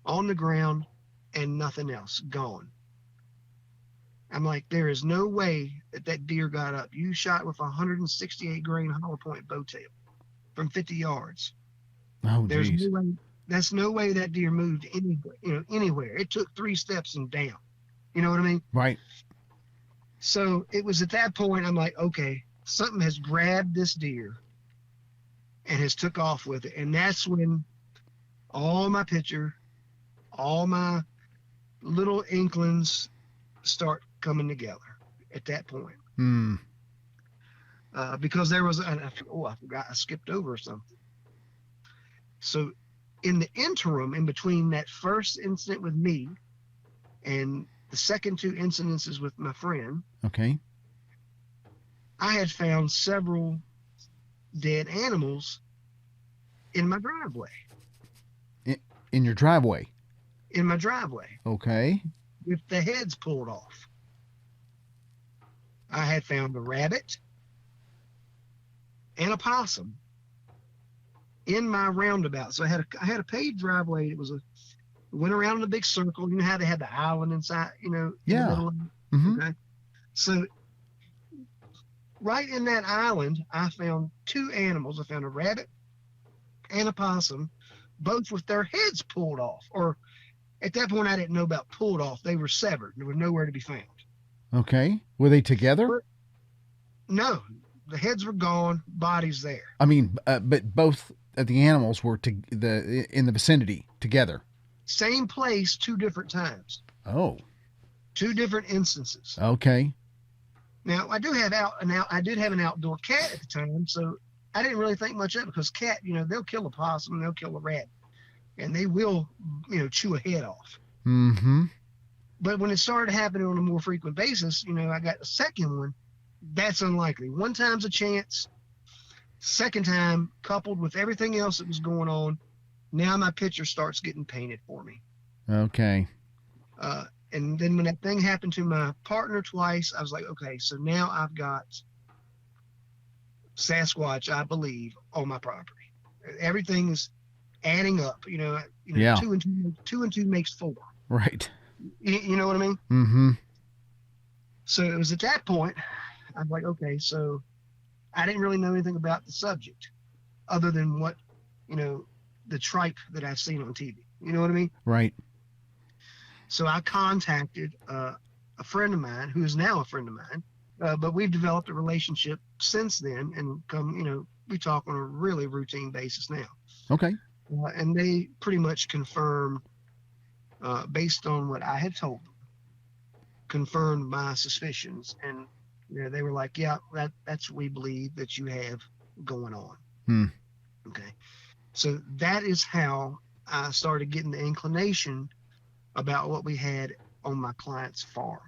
on the ground, and nothing else. Gone. I'm like, there is no way that deer got up. You shot with a 168 grain hollow point bow tail from 50 yards. Oh, There's geez. no way. That's no way that deer moved anywhere. It took 3 steps and down. You know what I mean? Right. So it was at that point I'm like, okay, something has grabbed this deer and has took off with it. And that's when all my picture, all my little inklings start coming together at that point. Because there was, I forgot, I skipped over something. So in the interim, in between that first incident with me and the second 2 incidences with my friend, Okay. I had found several dead animals in my driveway. In your driveway. In my driveway, Okay. with the heads pulled off. I had found a rabbit and a possum in my roundabout. So I had a paved driveway. It went around in a big circle. You know how they had the island inside, in the Yeah. middle of it? Mm-hmm. Okay. So right in that island, I found two animals. I found a rabbit and a possum, both with their heads pulled off. Or at that point, I didn't know about pulled off. They were severed. They were nowhere to be found. Okay. Were they together? But no, the heads were gone, bodies there. I mean, but both of the animals were in the vicinity together. Same place, two different times. Oh. Two different instances. Okay. Now I did have an outdoor cat at the time, so I didn't really think much of it because cat, they'll kill a possum and they'll kill a rat, and they will, chew a head off. Mm-hmm. But when it started happening on a more frequent basis, I got the second one. That's unlikely. One time's a chance. Second time, coupled with everything else that was going on, now my picture starts getting painted for me. Okay. And then when that thing happened to my partner twice, I was like, okay, so now I've got Sasquatch, I believe, on my property. Everything is adding up. Yeah. Two and two makes four. Right. You know what I mean? Mm-hmm. So it was at that point, I'm like, okay, so I didn't really know anything about the subject other than what, the tripe that I've seen on TV. You know what I mean? Right. So I contacted a friend of mine who is now a friend of mine, but we've developed a relationship since then and we talk on a really routine basis now. Okay. And they pretty much confirmed, based on what I had told them, confirmed my suspicions. And they were like, yeah, that's what we believe that you have going on. Okay. So that is how I started getting the inclination about what we had on my client's farm.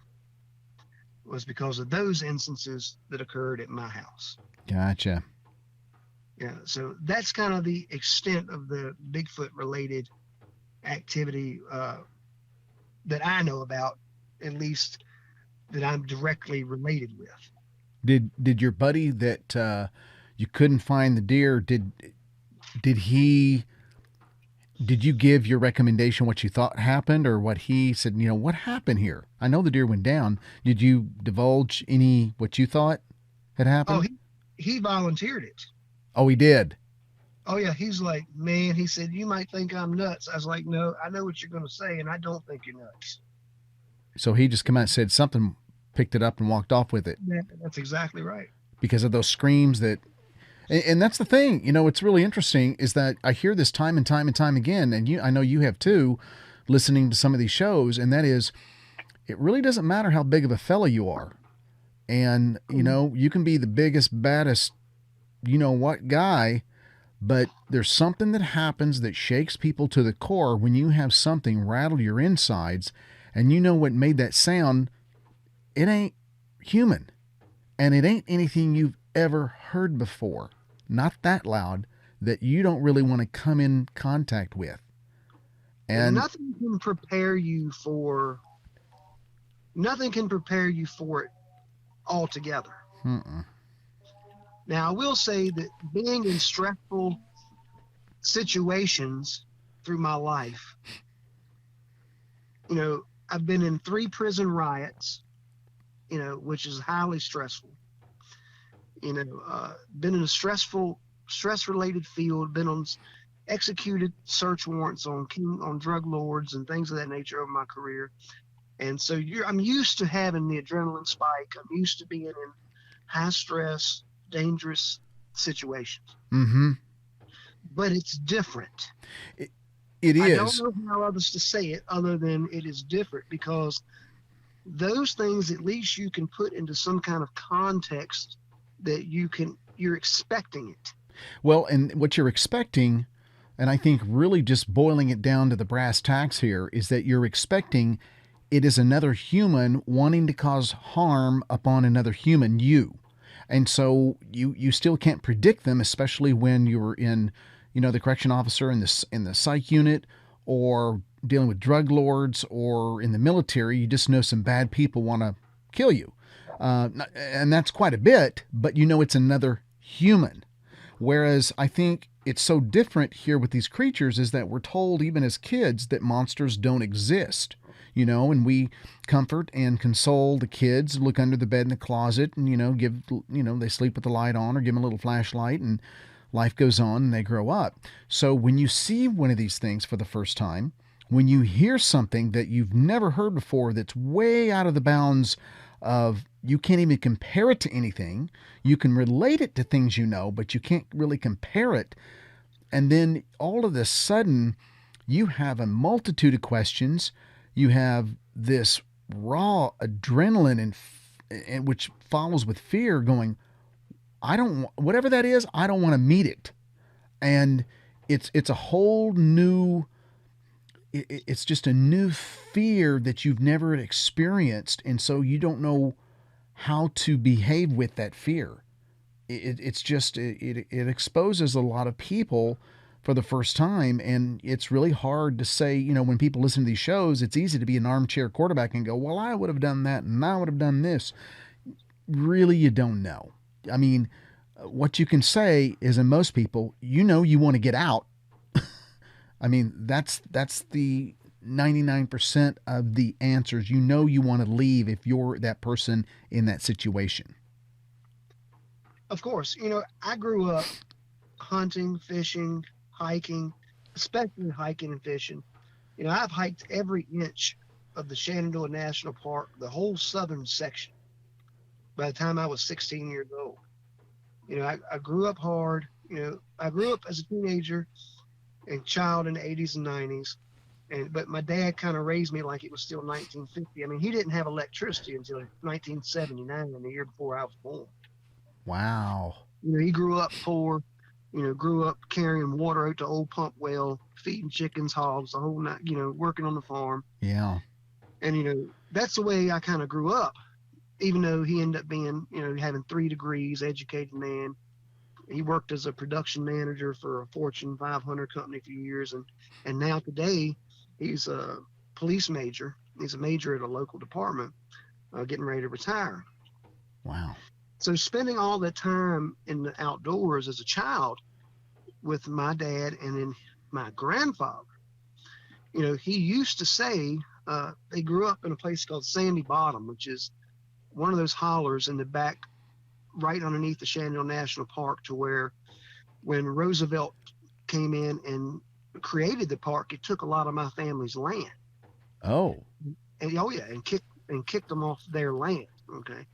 It was because of those instances that occurred at my house. Gotcha. Yeah. So that's kind of the extent of the Bigfoot related activity that I know about, at least that I'm directly related with. Did your buddy that you couldn't find the deer, did you give your recommendation what you thought happened, or what he said, what happened here? I know the deer went down. Did you divulge what you thought had happened? Oh, he volunteered it. Oh, he did? Oh, yeah. He's like, man, he said, you might think I'm nuts. I was like, no, I know what you're going to say, and I don't think you're nuts. So he just come out and said something, picked it up and walked off with it. Yeah, that's exactly right. Because of those screams and that's the thing, it's really interesting is that I hear this time and time and time again, and I know you have too, listening to some of these shows, and that is, it really doesn't matter how big of a fella you are. And, you can be the biggest, baddest, what guy, but there's something that happens that shakes people to the core when you have something rattle your insides, and what made that sound. It ain't human, and it ain't anything you've ever heard before. Not that loud, that you don't really want to come in contact with. And nothing can prepare you for it altogether. Now, I will say that being in stressful situations through my life, I've been in 3 prison riots, which is highly stressful. Been in a stress-related field, been on executed search warrants on drug lords and things of that nature over my career. And so I'm used to having the adrenaline spike. I'm used to being in high stress, dangerous situations. Mm-hmm. But it's different. It is. I don't know how others to say it other than it is different, because those things at least you can put into some kind of context that you're expecting it. Well, and what you're expecting, and I think really just boiling it down to the brass tacks here, is that you're expecting it is another human wanting to cause harm upon another human, you. And so you still can't predict them, especially when you're in, the correction officer in the psych unit, or dealing with drug lords, or in the military. You just know some bad people want to kill you. And that's quite a bit, but it's another human. Whereas I think it's so different here with these creatures is that we're told, even as kids, that monsters don't exist. And we comfort and console the kids, look under the bed in the closet, and, give, they sleep with the light on, or give them a little flashlight, and life goes on and they grow up. So when you see one of these things for the first time, when you hear something that you've never heard before that's way out of the bounds of, you can't even compare it to anything. You can relate it to things but you can't really compare it. And then all of a sudden, you have a multitude of questions. You have this raw adrenaline and which follows with fear, going, whatever that is, I don't want to meet it. And it's a whole new, it's just a new fear that you've never experienced. And so you don't know how to behave with that fear. It exposes a lot of people for the first time. And it's really hard to say, when people listen to these shows, it's easy to be an armchair quarterback and go, well, I would have done that and I would have done this. Really, you don't know. I mean, what you can say is, in most people, you want to get out. I mean, that's the 99% of the answers. You want to leave if you're that person in that situation. Of course, I grew up hunting, fishing, hiking, especially hiking and fishing. I've hiked every inch of the Shenandoah National Park, the whole southern section, by the time I was 16 years old. I grew up hard. I grew up as a teenager and child in the 80s and 90s. But my dad kind of raised me like it was still 1950. I mean, he didn't have electricity until 1979, the year before I was born. Wow. He grew up poor, grew up carrying water out to old pump well, feeding chickens, hogs, the whole night, working on the farm. Yeah. And, that's the way I kind of grew up, even though he ended up being, having 3 degrees, educated man. He worked as a production manager for a Fortune 500 company for years. And now today, he's a police major. He's a major at a local department, getting ready to retire. Wow. So spending all that time in the outdoors as a child with my dad and then my grandfather, he used to say, they grew up in a place called Sandy Bottom, which is one of those hollers in the back, right underneath the Shenandoah National Park, to where when Roosevelt came in and created the park, it took a lot of my family's land. Oh. And kicked them off their land. Okay.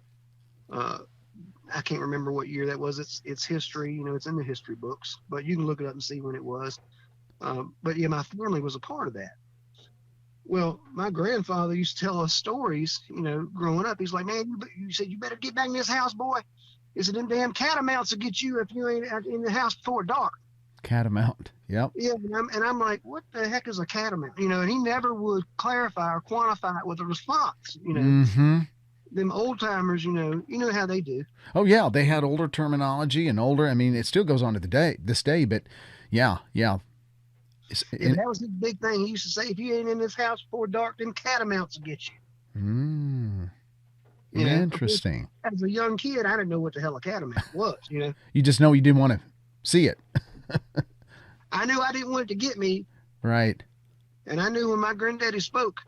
I can't remember what year that was. It's history, it's in the history books, but you can look it up and see when it was. But yeah, my family was a part of that. Well, my grandfather used to tell us stories, growing up. He's like, man, you said you better get back in this house, boy. He said, them damn catamounts will get you if you ain't in the house before dark. Catamount. Yep. Yeah. And I'm like, what the heck is a catamount? And he never would clarify or quantify it with a response, Mm-hmm. Them old timers, you know how they do. Oh yeah. They had older terminology and older, I mean, it still goes on to this day, but yeah. Yeah, that was his big thing. He used to say, if you ain't in this house before dark, them catamounts will get you. Interesting. As a young kid, I didn't know what the hell a catamount was, You just know you didn't want to see it. I knew I didn't want it to get me. Right. And I knew when my granddaddy spoke,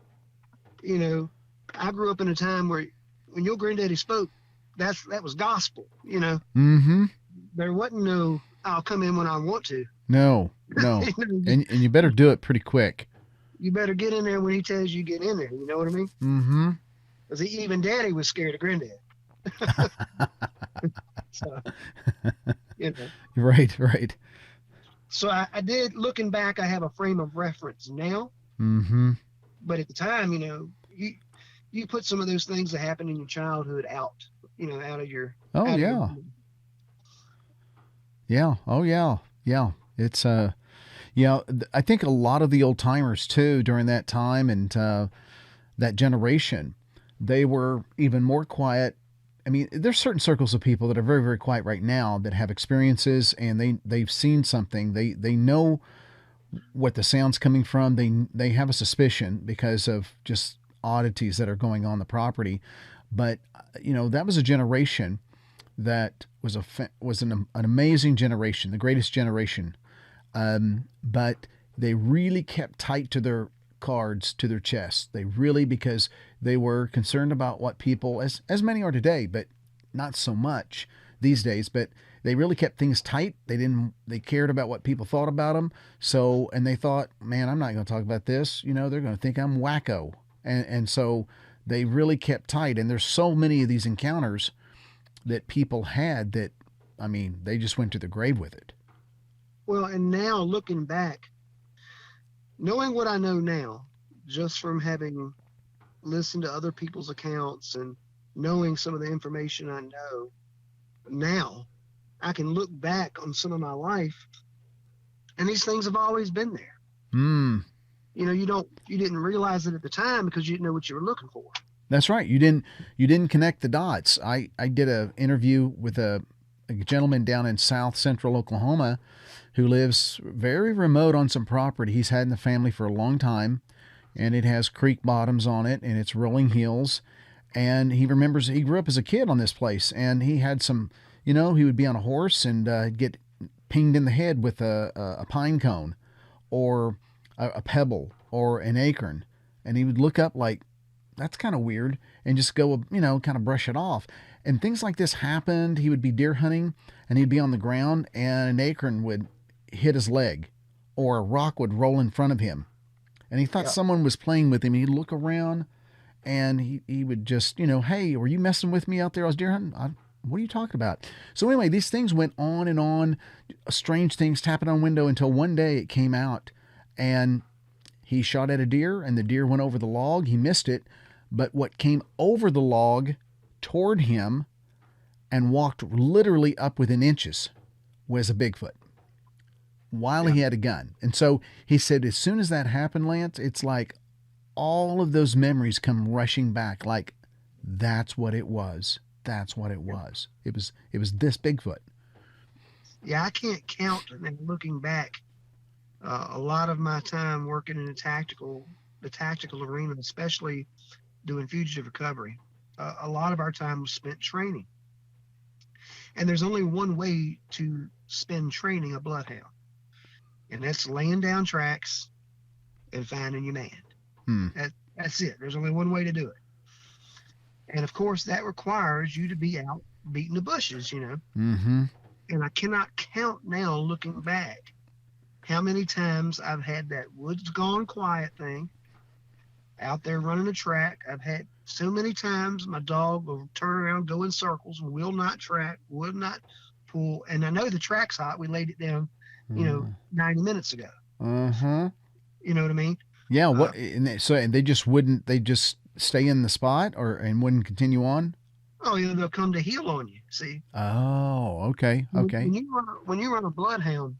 I grew up in a time where when your granddaddy spoke, that was gospel, Mm-hmm. There wasn't no, I'll come in when I want to. No. and you better do it pretty quick. You better get in there when he tells you get in there. You know what I mean? Mm-hmm. Because even daddy was scared of granddad. So, Right. So I did, looking back, I have a frame of reference now. Mm-hmm. But at the time, you put some of those things that happened in your childhood out of your. Oh, yeah. Yeah. Oh, yeah. Yeah. It's, I think a lot of the old timers too, during that time and that generation, they were even more quiet I mean, there's certain circles of people that are very, very quiet right now that have experiences and they've seen something. They know what the sound's coming from. They have a suspicion because of just oddities that are going on the property. But that was a generation that was an amazing generation, the greatest generation. But they really kept tight to their cards, to their chests. They really, because they were concerned about what people, as many are today, but not so much these days. But they really kept things tight. They cared about what people thought about them. So, and they thought, man, I'm not going to talk about this. They're going to think I'm wacko. And so they really kept tight. And there's so many of these encounters that people had that, I mean, they just went to the grave with it. Well, and now looking back, knowing what I know now, just from having listened to other people's accounts and knowing some of the information I know now, I can look back on some of my life, and these things have always been there. You didn't realize it at the time because you didn't know what you were looking for. That's right. You didn't connect the dots. I did an interview with a gentleman down in South Central Oklahoma who lives very remote on some property he's had in the family for a long time, and it has creek bottoms on it and it's rolling hills. And he remembers he grew up as a kid on this place, and he had some, he would be on a horse and get pinged in the head with a pine cone or a pebble or an acorn, and he would look up like, that's kind of weird, and just go, kind of brush it off. And things like this happened. He would be deer hunting and he'd be on the ground and an acorn would hit his leg or a rock would roll in front of him. And he thought someone was playing with him. He'd look around and he would just, hey, were you messing with me out there? I was deer hunting. What are you talking about? So anyway, these things went on and on, strange things tapping on window, until one day it came out and he shot at a deer and the deer went over the log. He missed it. But what came over the log toward him and walked literally up within inches was a Bigfoot while he had a gun. And so he said, as soon as that happened, Lance, it's like all of those memories come rushing back. Like, that's what it was. That's what it was. It was this Bigfoot. Yeah, I can't count. And looking back, a lot of my time working in the tactical arena, especially doing fugitive recovery, a lot of our time was spent training. And there's only one way to spend training a bloodhound, and that's laying down tracks and finding your man. That's it. There's only one way to do it. And of course, that requires you to be out beating the bushes, Mm-hmm. And I cannot count now, looking back, how many times I've had that woods gone quiet thing out there running a track. I've had so many times my dog will turn around, go in circles, will not track, will not pull. And I know the track's hot. We laid it down, 90 minutes ago. Uh-huh. You know what I mean? Yeah. And they just wouldn't, they just stay in the spot and wouldn't continue on? Oh, they'll come to heel on you. See? Oh, okay. Okay. When you run a bloodhound,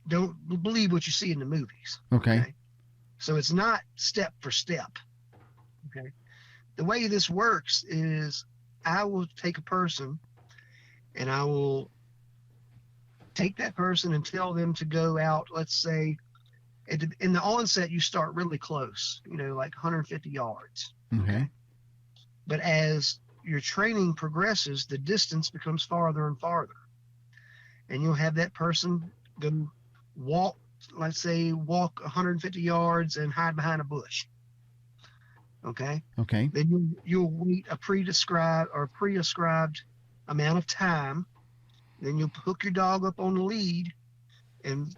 don't believe what you see in the movies. Okay. So it's not step for step. Okay. The way this works is I will take a person and I will take that person and tell them to go out. Let's say in the onset, you start really close, like 150 yards. Okay. But as your training progresses, the distance becomes farther and farther. And you'll have that person go walk 150 yards and hide behind a bush. Okay. Okay. Then you'll wait a prescribed amount of time. Then you'll hook your dog up on the lead and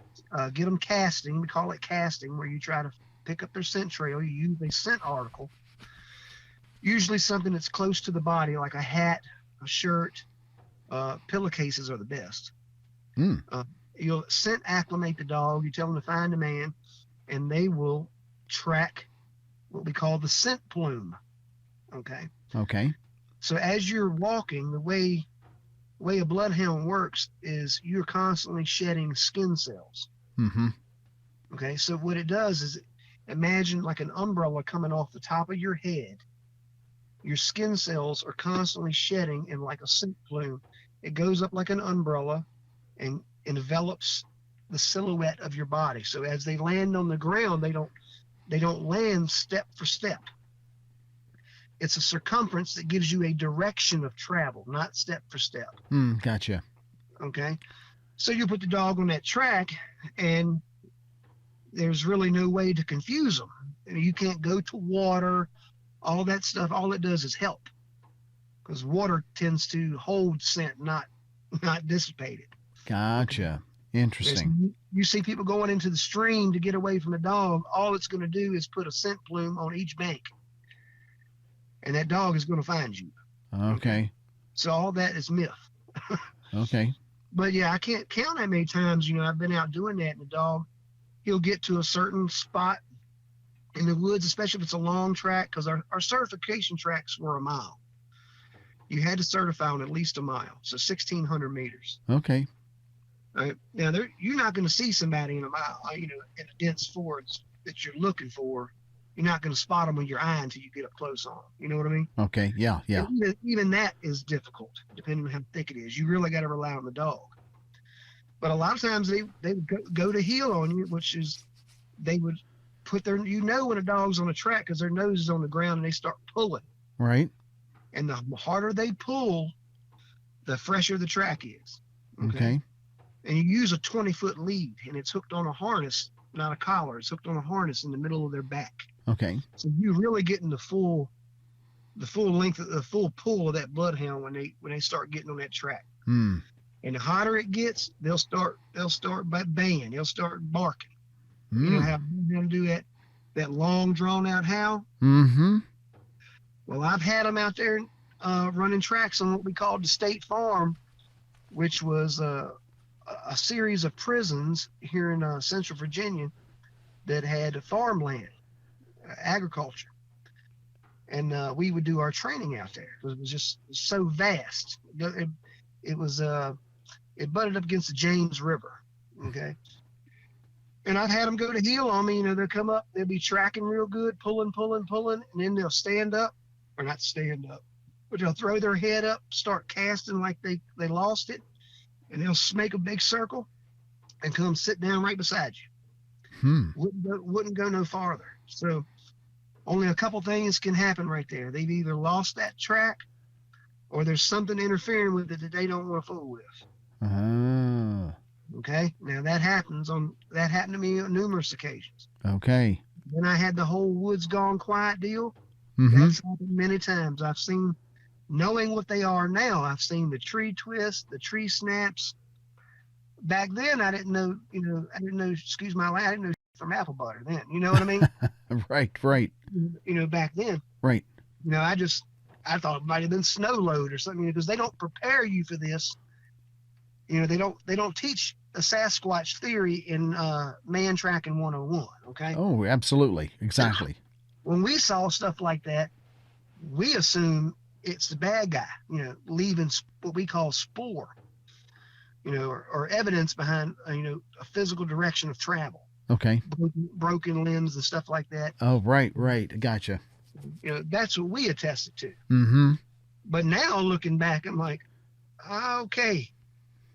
get them casting. We call it casting, where you try to pick up their scent trail. You use a scent article, usually something that's close to the body, like a hat, a shirt. Pillowcases are the best. You'll scent acclimate the dog. You tell them to find a man, and they will track what we call the scent plume. Okay. Okay. So as you're walking, the way a bloodhound works is you're constantly shedding skin cells. Mm-hmm. Okay. So what it does is, imagine like an umbrella coming off the top of your head. your skin cells are constantly shedding in like a scent plume. It goes up like an umbrella and envelops the silhouette of your body. So as they land on the ground, they don't land step for step. It's a circumference that gives you a direction of travel, not step for step. Gotcha. Okay. So you put the dog on that track, and there's really no way to confuse them. You can't go to water, all that stuff. All it does is help, because water tends to hold scent, not dissipate it. Gotcha. Interesting. You see people going into the stream to get away from a dog. All it's going to do is put a scent plume on each bank, and that dog is going to find you. Okay. So all that is myth. Okay. But yeah, I can't count how many times, I've been out doing that, and the dog, he'll get to a certain spot in the woods, especially if it's a long track, because our certification tracks were a mile. You had to certify on at least a mile, so 1,600 meters. Okay. Right. Now, you're not going to see somebody in a mile, in a dense forest that you're looking for. You're not going to spot them with your eye until you get up close on them. You know what I mean? Okay. Yeah. Yeah. And even that is difficult, depending on how thick it is. You really got to rely on the dog. But a lot of times they would go to heel on you, which is they would put their, when a dog's on a track because their nose is on the ground and they start pulling. Right. And the harder they pull, the fresher the track is. Okay. And you use a 20-foot lead, and it's hooked on a harness, not a collar. It's hooked on a harness in the middle of their back. Okay. So you're really getting the full length of the full pull of that bloodhound when they start getting on that track. And the hotter it gets, they'll start baying. They'll start barking. You know how bloodhounds do that long drawn out howl? Mm-hmm. Well, I've had them out there running tracks on what we called the State Farm, which was a series of prisons here in Central Virginia that had farmland, agriculture. And we would do our training out there because it was just so vast. It butted up against the James River. Okay. And I've had them go to heel on me. They'll come up, they'll be tracking real good, pulling, and then they'll stand up, or not stand up, but they'll throw their head up, start casting like they lost it, and they'll make a big circle and come sit down right beside you. Wouldn't go no farther. So only a couple things can happen right there. They've either lost that track or there's something interfering with it that they don't want to fool with. Okay. Now that happened to me on numerous occasions. Okay. Then I had the whole woods gone quiet deal. That's happened many times. I've seen, knowing what they are now, I've seen the tree twist, the tree snaps. Back then, I didn't know, excuse my language, I didn't know from apple butter then. You know what I mean? Right. Back then. Right. I thought it might have been snow load or something, because they don't prepare you for this. They don't teach a Sasquatch theory in Man Tracking 101. Okay. Oh, absolutely. Exactly. When we saw stuff like that, we assume it's the bad guy, leaving what we call spoor, or evidence behind, a physical direction of travel. Okay. Broken limbs and stuff like that. Oh, right. Gotcha. That's what we attested to. Mm-hmm. But now looking back, I'm like, okay,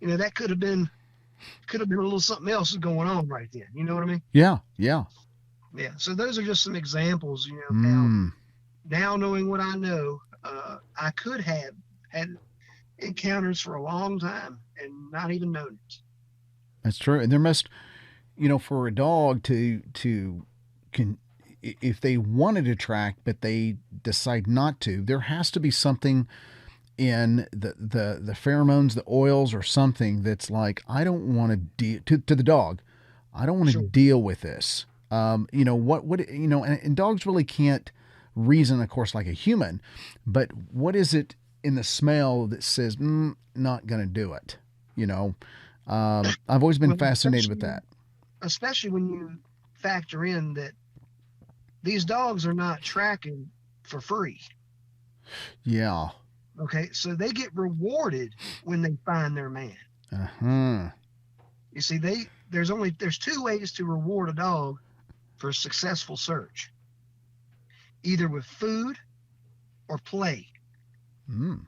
that could have been a little something else going on right then. You know what I mean? Yeah. Yeah. So those are just some examples, now knowing what I know, I could have had encounters for a long time and not even known it. That's true. And there must, for a dog to if they wanted to track, but they decide not to, there has to be something in the pheromones, the oils, or something that's like, I don't want to deal to the dog. I don't want to deal with this. And dogs really can't reason, of course, like a human, but what is it in the smell that says, not going to do it? I've always been fascinated with that. Especially when you factor in that these dogs are not tracking for free. Yeah. Okay. So they get rewarded when they find their man. Uh-huh. You see, there's two ways to reward a dog for a successful search. Either with food or play. Mm.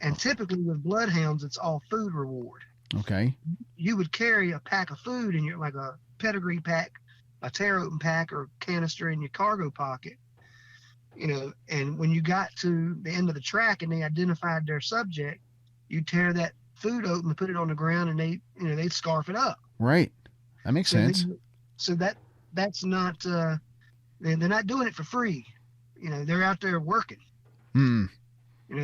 And typically with bloodhounds, it's all food reward. Okay. You would carry a pack of food in your, like a pedigree pack, a tear open pack or canister in your cargo pocket, and when you got to the end of the track and they identified their subject, you tear that food open and put it on the ground, and they'd scarf it up. Right. That makes So they, sense. so that's not they're not doing it for free. They're out there working. Hmm.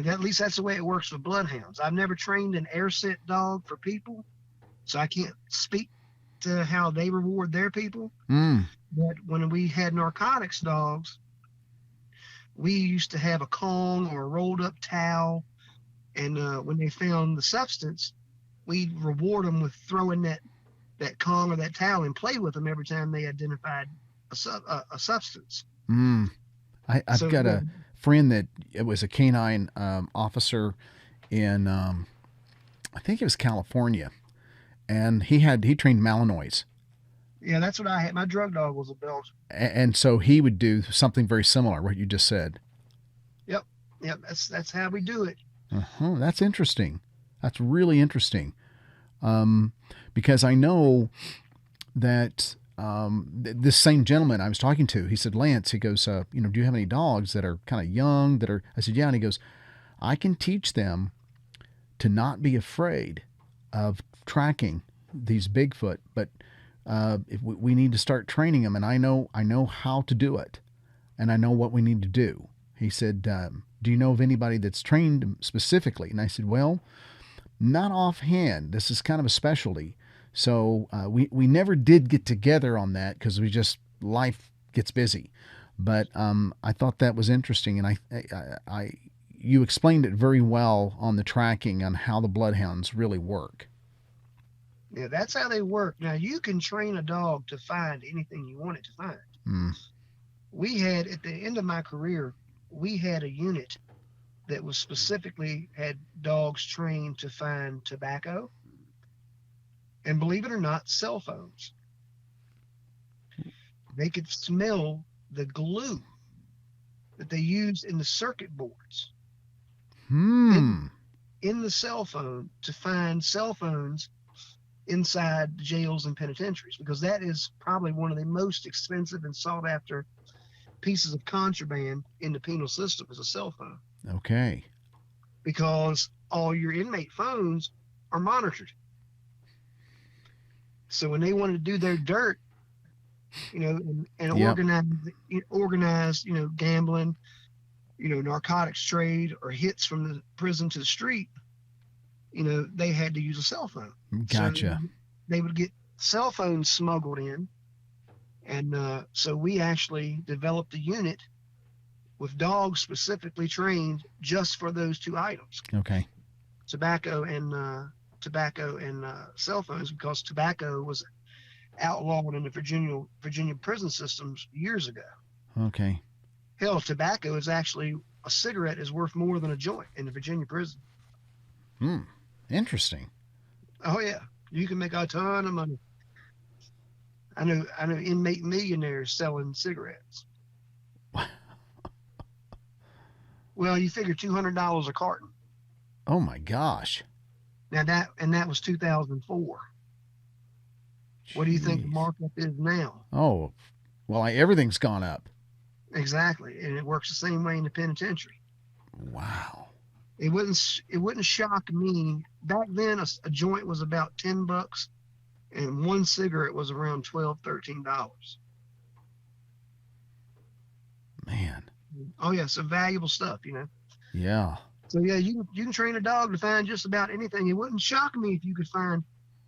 At least that's the way it works with bloodhounds. I've never trained an air scent dog for people, so I can't speak to how they reward their people. Hmm. But when we had narcotics dogs, we used to have a Kong or a rolled up towel, and when they found the substance, we'd reward them with throwing that Kong or that towel and play with them every time they identified a substance. Hmm. I've So got yeah, a friend that it was a canine officer in I think it was California, and he trained Malinois, yeah, that's what I had. My drug dog was a Belgian. and so he would do something very similar, what you just said. Yep, yep. That's how we do it. Uh-huh. That's interesting. That's really interesting. Because I know that this same gentleman I was talking to, he said, Lance, he goes, do you have any dogs that are kind of young that are, I said, yeah. And he goes, I can teach them to not be afraid of tracking these Bigfoot, but if we need to start training them, and I know how to do it, and I know what we need to do. He said, do you know of anybody that's trained specifically? And I said, well, not offhand. This is kind of a specialty. So we never did get together on that because life gets busy. But I thought that was interesting, and I you explained it very well on the tracking on how the bloodhounds really work. Yeah, that's how they work. Now you can train a dog to find anything you want it to find. Mm. We had at the end of my career, we had a unit that was specifically had dogs trained to find tobacco and, believe it or not, cell phones. They could smell the glue that they used in the circuit boards Hmm. in the cell phone to find cell phones inside jails and penitentiaries, because that is probably one of the most expensive and sought after pieces of contraband in the penal system is a cell phone, Okay. because all your inmate phones are monitored. So when they wanted to do their dirt, and Yep. organize, gambling, narcotics trade or hits from the prison to the street, they had to use a cell phone. So Gotcha. they would get cell phones smuggled in. And so we actually developed a unit with dogs specifically trained just for those two items, Okay. tobacco and cell phones, because tobacco was outlawed in the Virginia prison systems years ago. Okay. Hell, tobacco is actually a cigarette is worth more than a joint in the Virginia prison. Hmm. Interesting. Oh yeah, you can make a ton of money. I know inmate millionaires selling cigarettes. Well, you figure $200 a carton. Oh my gosh. Now that was 2004. What do you think the Jeez. markup is now? Oh, well, everything's gone up. Exactly, and it works the same way in the penitentiary. Wow. It wouldn't shock me back then. A joint was about $10, and one cigarette was around $12, $13. Man. Oh yeah, some valuable stuff, Yeah. So yeah, you can train a dog to find just about anything. It wouldn't shock me if you could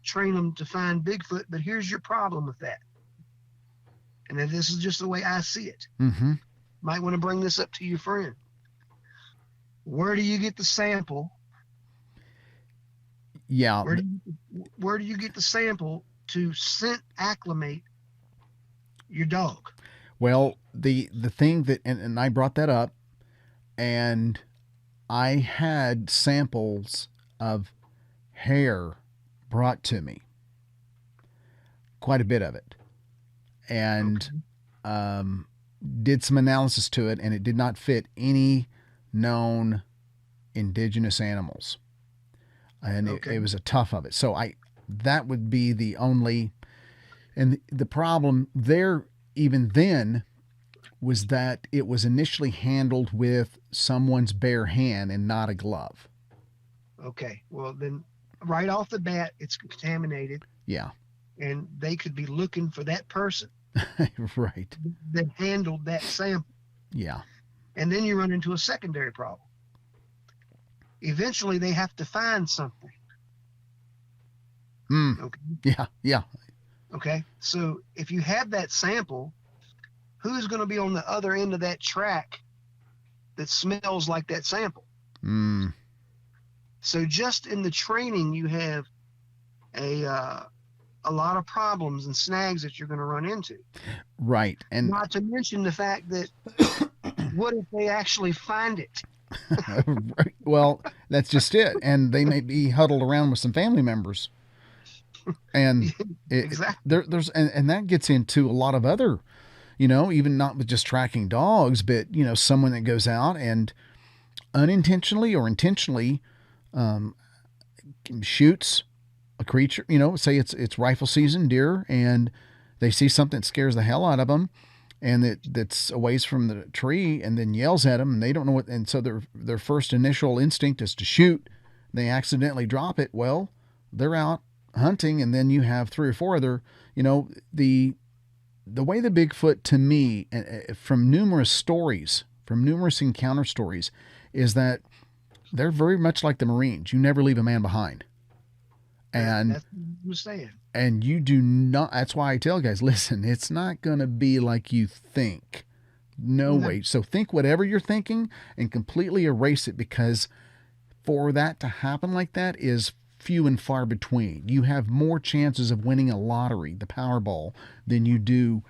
train them to find Bigfoot, but here's your problem with that. And this is just the way I see it. Mm-hmm. Might want to bring this up to your friend. Where do you get the sample? Yeah. Where do you get the sample to scent acclimate your dog? Well, the thing that and I brought that up, and I had samples of hair brought to me, quite a bit of it, and Okay. um, did some analysis to it, and it did not fit any known indigenous animals, and Okay. it was a tough of it. So that would be the only, and the problem there even then was that it was initially handled with someone's bare hand and not a glove. Okay. Well, then right off the bat, it's contaminated, Yeah. and they could be looking for that person Right. that handled that sample. Yeah. And then you run into a secondary problem. Eventually, they have to find something. Okay. Yeah. Yeah. Okay. So if you have that sample, who's going to be on the other end of that track that smells like that sample? So just in the training, you have a lot of problems and snags that you're going to run into. Right. And not to mention the fact that what if they actually find it? well, that's just it. And they may be huddled around with some family members. And exactly. there's and that gets into a lot of other, even not with just tracking dogs, but someone that goes out and unintentionally or intentionally shoots a creature. Say it's rifle season, deer, and they see something that scares the hell out of them, and that's a ways from the tree, and then yells at them, and they don't know what. And so their first initial instinct is to shoot. They accidentally drop it. Well, they're out hunting, and then you have 3 or 4 other. The way the Bigfoot, to me, from numerous stories, from numerous encounter stories, is that they're very much like the Marines. You never leave a man behind. And that's what I'm saying. And you do not. That's why I tell guys, listen, it's not going to be like you think. No way. So think whatever you're thinking and completely erase it, because for that to happen like that is few and far between. You have more chances of winning a lottery, the Powerball, than you do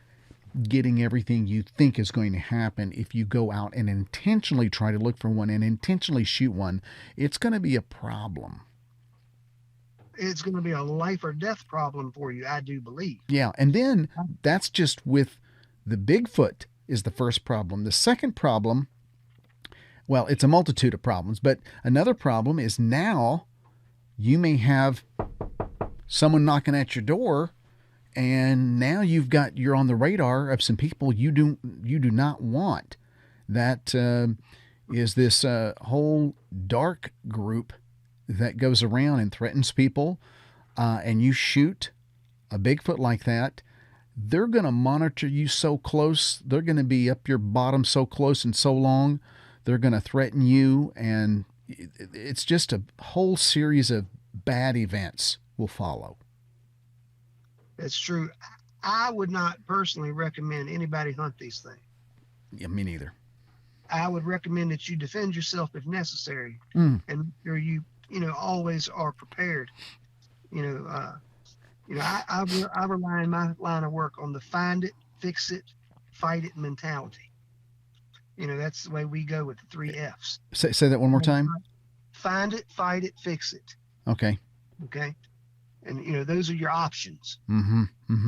getting everything you think is going to happen if you go out and intentionally try to look for one and intentionally shoot one. It's going to be a problem. It's going to be a life or death problem for you, I do believe. Yeah, and then that's just with the Bigfoot is the first problem. The second problem, well, it's a multitude of problems, but another problem is now you may have someone knocking at your door, and now you're on the radar of some people you do not want. That is this whole dark group that goes around and threatens people, and you shoot a Bigfoot like that, they're going to monitor you so close. They're going to be up your bottom so close and so long. They're going to threaten you, and it's just a whole series of bad events will follow. That's true. I would not personally recommend anybody hunt these things. Yeah, me neither. I would recommend that you defend yourself if necessary, and you always are prepared. I rely in my line of work on the find it, fix it, fight it mentality. That's the way we go with the 3 F's. Say that one more time. Find it, fight it, fix it. Okay. Okay. And those are your options.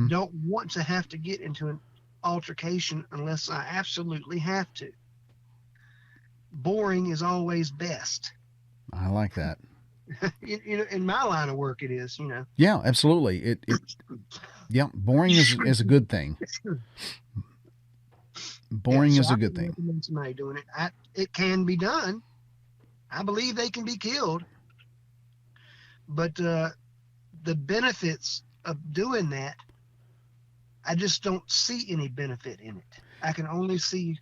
Don't want to have to get into an altercation unless I absolutely have to. Boring is always best. I like that. In my line of work, it is. Yeah, absolutely. Yeah, boring is a good thing. Boring is a good thing. Somebody doing it. It can be done. I believe they can be killed, but the benefits of doing that, I just don't see any benefit in it. I can only see.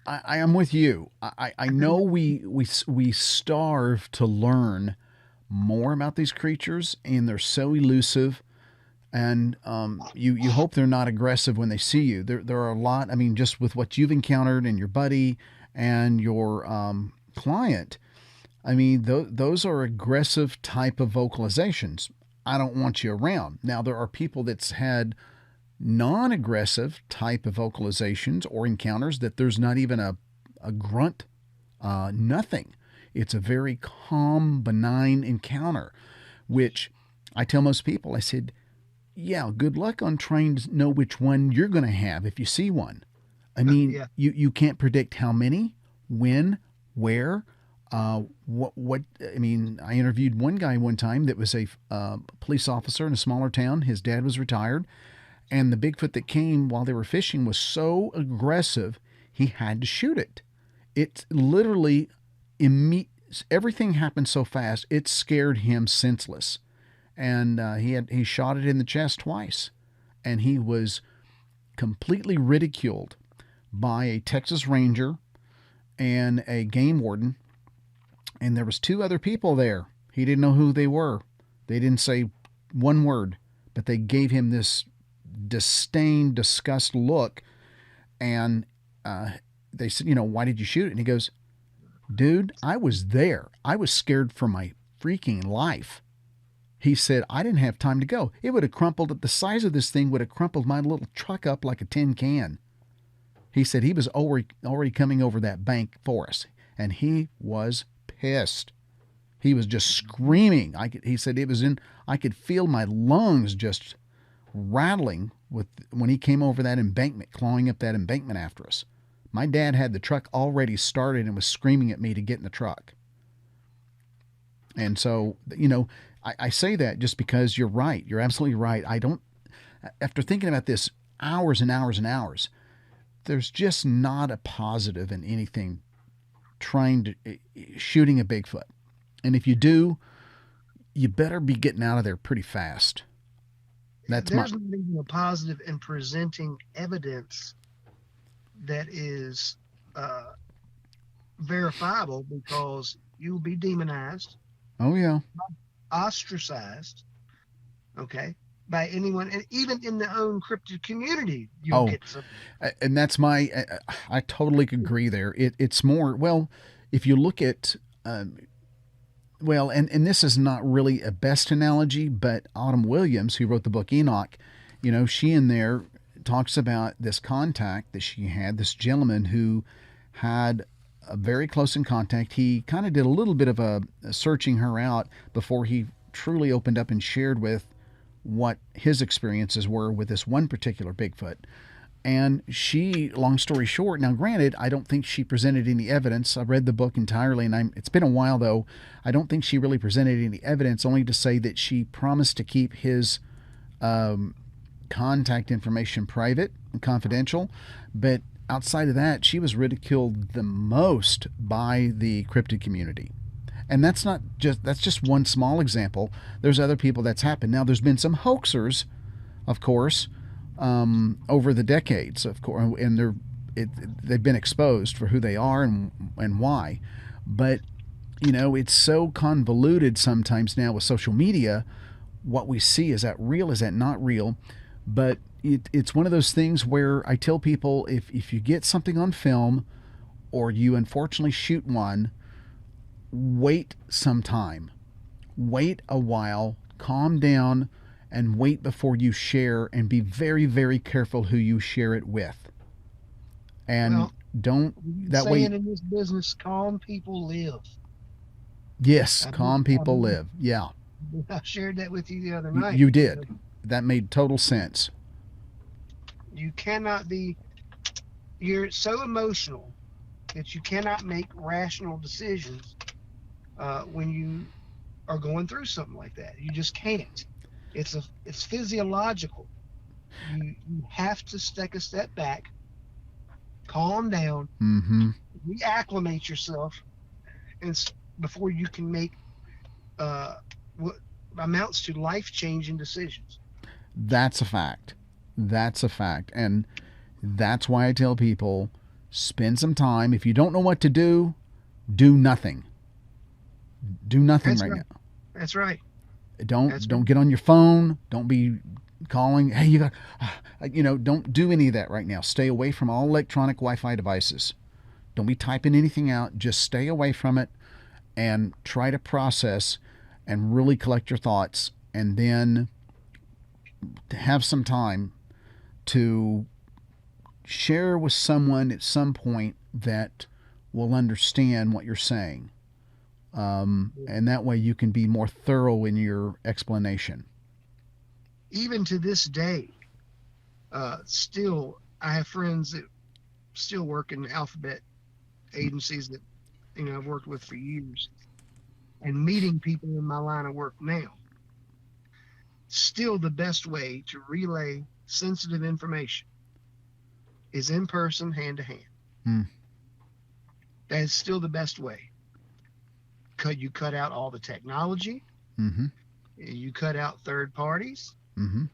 I am with you. I know we starve to learn more about these creatures, and they're so elusive, and you hope they're not aggressive when they see you. There are a lot. I mean, just with what you've encountered and your buddy and your client, I mean, those are aggressive type of vocalizations. I don't want you around. Now, there are people that's had non-aggressive type of vocalizations or encounters that there's not even a grunt, nothing. It's a very calm, benign encounter, which I tell most people, I said, yeah, good luck on trying to know which one you're going to have if you see one. I mean, you can't predict how many, when, Where? What? I mean, I interviewed one guy one time that was a police officer in a smaller town. His dad was retired, and the Bigfoot that came while they were fishing was so aggressive, he had to shoot it. It literally, everything happened so fast, it scared him senseless. And he shot it in the chest twice. And he was completely ridiculed by a Texas Ranger and a game warden. And there was two other people there. He didn't know who they were. They didn't say one word, but they gave him this disdain, disgust look. And they said, why did you shoot it? And he goes, dude, I was there. I was scared for my freaking life. He said, I didn't have time to go. It would have crumpled, the size of this thing would have crumpled my little truck up like a tin can. He said he was already coming over that bank for us, and he was pissed. He was just screaming. He said I could feel my lungs just rattling when he came over that embankment, clawing up that embankment after us. My dad had the truck already started and was screaming at me to get in the truck. And so, I say that just because you're right. You're absolutely right. After thinking about this hours and hours and hours, there's just not a positive in anything shooting a Bigfoot. And if you do, you better be getting out of there pretty fast. There's not even a positive in presenting evidence that is verifiable, because you'll be demonized. Oh, yeah. Ostracized, okay, by anyone, and even in the own cryptid community, you'll get some. And that's I totally agree there. It's more, well, if you look at, and this is not really a best analogy, but Autumn Williams, who wrote the book Enoch, she in there talks about this contact that she had, this gentleman who had a very close in contact. He kind of did a little bit of a searching her out before he truly opened up and shared with what his experiences were with this one particular Bigfoot. And she, long story short, now granted, I don't think she presented any evidence. I read the book entirely, and it's been a while though. I don't think she really presented any evidence, only to say that she promised to keep his contact information private and confidential. But outside of that, she was ridiculed the most by the cryptid community. And that's just one small example. There's other people that's happened. Now, there's been some hoaxers, of course, over the decades, of course, and they've been exposed for who they are and why. But it's so convoluted sometimes now with social media. What we see, is that real? Is that not real? But it's one of those things where I tell people, if you get something on film, or you unfortunately shoot one, wait some time. Wait a while, calm down, and wait before you share, and be very, very careful who you share it with. And that way. In this business, calm people live. Yes, calm people live. Yeah. I shared that with you the other night. You did. That made total sense. You cannot be, you're so emotional that you cannot make rational decisions when you are going through something like that. You just can't. It's physiological. You have to take a step back, calm down, reacclimate yourself, and before you can make what amounts to life-changing decisions. That's a fact. And that's why I tell people, spend some time. If you don't know what to do, do nothing. Do nothing now. That's right. Don't get on your phone. Don't be calling. Hey, you got, don't do any of that right now. Stay away from all electronic Wi-Fi devices. Don't be typing anything out. Just stay away from it and try to process and really collect your thoughts, and then have some time to share with someone at some point that will understand what you're saying. And that way you can be more thorough in your explanation. Even to this day, still, I have friends that still work in alphabet agencies that I've worked with for years, and meeting people in my line of work now, still the best way to relay sensitive information is in person, hand to hand. Hmm. That is still the best way. You cut out all the technology, Mm-hmm. you cut out third parties, Mm-hmm.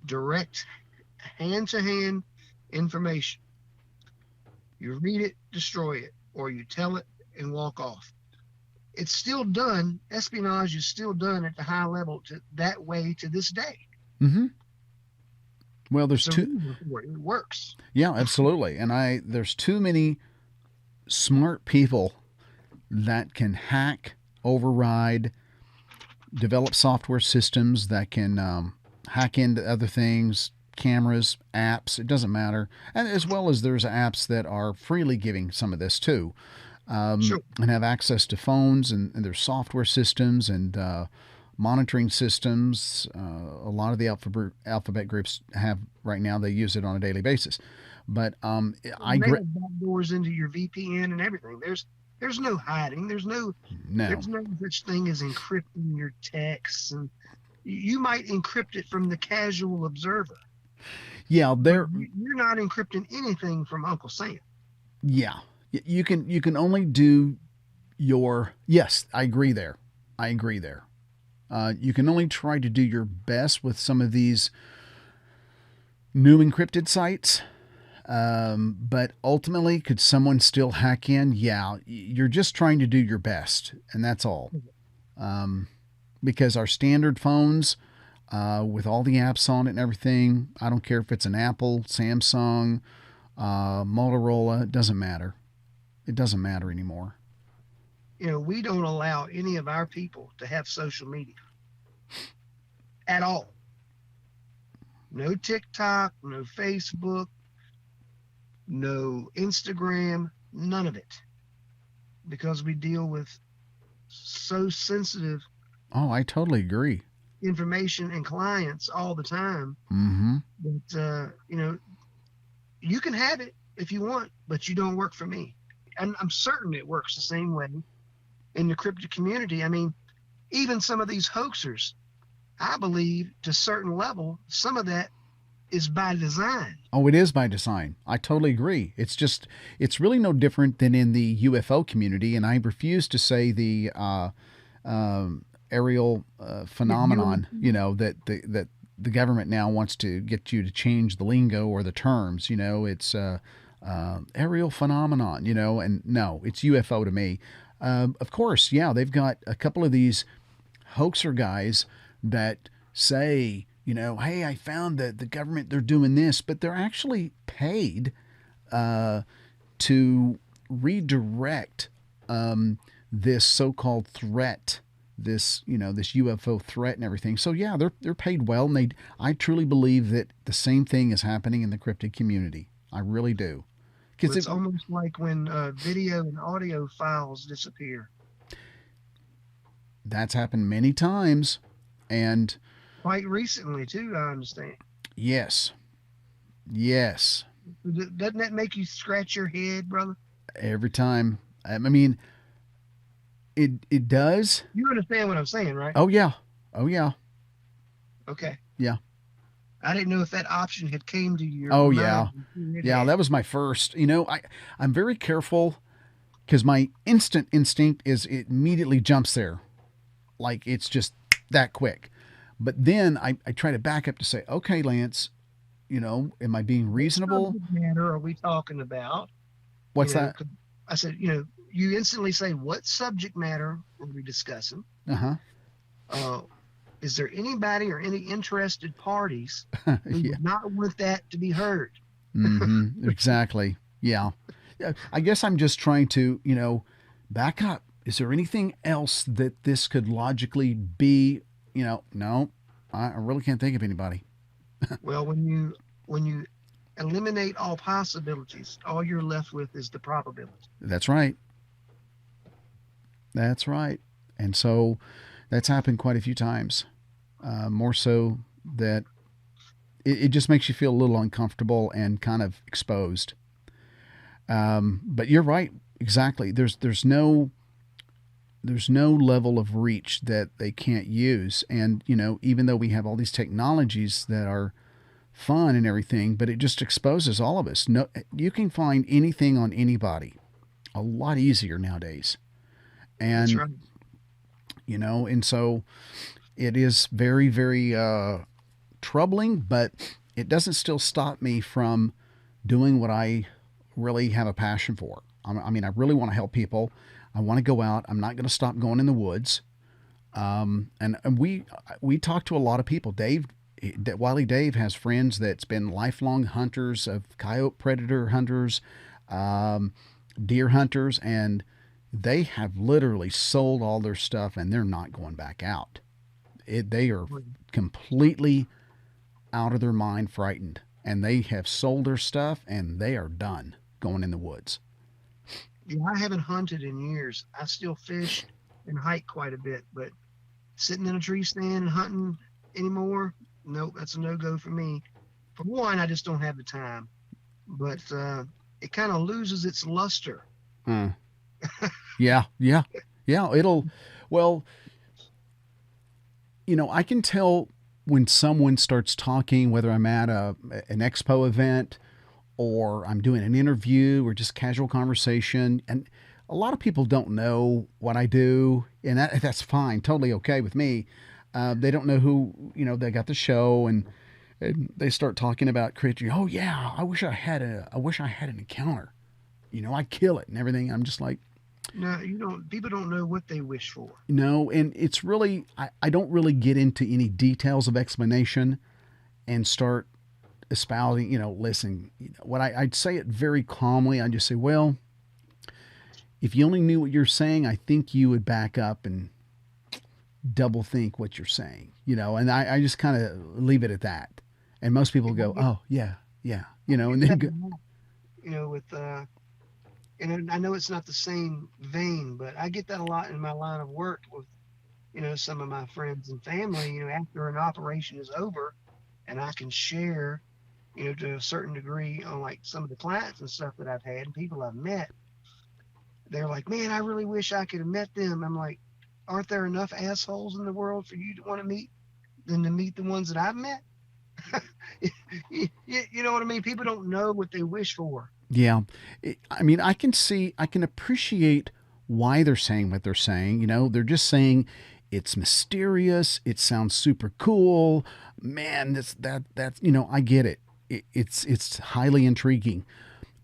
direct hand to hand information. You read it, destroy it, or you tell it and walk off. It's still done. Espionage is still done at the high level that way to this day. Mm-hmm. Well, there's There's a two. reason for it. It works. Yeah, absolutely. And there's too many smart people that can hack, override, develop software systems that can hack into other things, cameras, apps. It doesn't matter. And as well as there's apps that are freely giving some of this too, Sure. and have access to phones and there's software systems and monitoring systems. A lot of the alphabet groups have right now. They use it on a daily basis. But I They have backdoors into your VPN and everything. There's no hiding. no. There's no such thing as encrypting your texts, and you might encrypt it from the casual observer. Yeah, there. You're not encrypting anything from Uncle Sam. Yeah, you can only do your. Yes, I agree there. I agree there. You can only try to do your best with some of these new encrypted sites. But ultimately, could someone still hack in? Yeah, you're just trying to do your best, and that's all. Because our standard phones, with all the apps on it and everything, I don't care if it's an Apple, Samsung, Motorola, it doesn't matter. It doesn't matter anymore. We don't allow any of our people to have social media at all. No TikTok, no Facebook, no Instagram, none of it. Because we deal with so sensitive Oh, I totally agree. information and clients all the time Mm-hmm. that, you can have it if you want, but you don't work for me. And I'm certain it works the same way in the cryptid community. I mean, even some of these hoaxers, I believe to a certain level, some of that is by design. Oh, it is by design. I totally agree. It's really no different than in the UFO community, and I refuse to say the aerial phenomenon. That the government now wants to get you to change the lingo or the terms. It's aerial phenomenon. And no, it's UFO to me. Of course, yeah, they've got a couple of these hoaxer guys that say, hey, I found that the government, they're doing this, but they're actually paid to redirect this so-called threat, this UFO threat and everything. So yeah, they're paid well, and I truly believe that the same thing is happening in the cryptid community. I really do. Because It's almost like when video and audio files disappear. That's happened many times, and Quite recently, too, I understand. yes, yes, Doesn't that make you scratch your head, brother? every time. I mean, it does. You understand what I'm saying, right? Oh yeah, oh yeah, Okay. yeah. I didn't know if that option had came to your Oh mind yeah, before it yeah. had. That was my first. I'm very careful because my instinct is it immediately jumps there, like it's just that quick. But then I try to back up to say, okay, Lance, am I being What reasonable? subject matter are we talking about? What's that? 'Cause I said, you instantly say, what subject matter are we discussing? Uh huh. Uh, is there anybody or any interested parties who Yeah. would not want that to be heard? Mm-hmm. Exactly. Yeah. Yeah. I guess I'm just trying to, back up. Is there anything else that this could logically be? No, I really can't think of anybody. Well, when you eliminate all possibilities, all you're left with is the probability. That's right. That's right. And so that's happened quite a few times. More so that it just makes you feel a little uncomfortable and kind of exposed. But you're right. exactly. There's no level of reach that they can't use. And, even though we have all these technologies that are fun and everything, but it just exposes all of us. No, you can find anything on anybody a lot easier nowadays. That's And, right. and so it is very, very troubling, but it doesn't still stop me from doing what I really have a passion for. I mean, I really want to help people. I want to go out. I'm not going to stop going in the woods. And we talk to a lot of people. Wiley Dave has friends that's been lifelong hunters of coyote predator hunters, um, deer hunters, and they have literally sold all their stuff and they're not going back out. They are completely out of their mind frightened, and they have sold their stuff and they are done going in the woods. Yeah, I haven't hunted in years. I still fish and hike quite a bit, but sitting in a tree stand and hunting anymore, nope, that's a no go for me. For one, I just don't have the time, but it kind of loses its luster. Uh, yeah, yeah, yeah. Well, I can tell when someone starts talking, whether I'm at an expo event or I'm doing an interview or just casual conversation. And a lot of people don't know what I do, and that's fine, totally okay with me. They don't know who, they got the show, and they start talking about creature. Oh yeah, I wish I had an encounter. I kill it and everything. I'm just like, No, you don't. People don't know what they wish for. no, and it's really I don't really get into any details of explanation and start espousing, listen, what I'd say it very calmly. I just say, well, if you only knew what you're saying, I think you would back up and double think what you're saying, and I just kind of leave it at that. And most people And I go, get, oh, yeah, yeah, I and get then that go, a lot, with and I know it's not the same vein, but I get that a lot in my line of work with some of my friends and family. After an operation is over, and I can share, to a certain degree on like some of the clients and stuff that I've had and people I've met. They're like, man, I really wish I could have met them. I'm like, aren't there enough assholes in the world for you to want to meet than to meet the ones that I've met? You know what I mean? People don't know what they wish for. yeah. I mean, I can appreciate why they're saying what they're saying. They're just saying it's mysterious. It sounds super cool. Man, that's I get it. It's highly intriguing.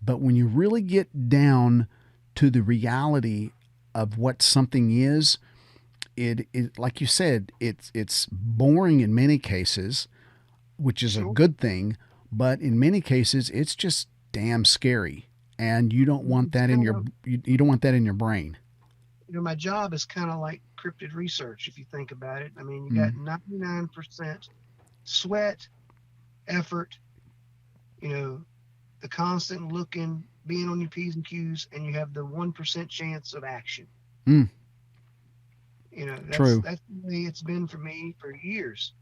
But when you really get down to the reality of what something is, it like you said, it's boring in many cases, which is a Sure. good thing, but in many cases it's just damn scary, and you don't want It's that in kind your of, you don't want that in your brain. my job is kind of like cryptid research, if you think about it. I mean, you got Mm, 99% sweat, effort, you know, the constant looking, being on your P's and Q's, and you have the 1% chance of action. mm, That's true. that's the way it's been for me for years.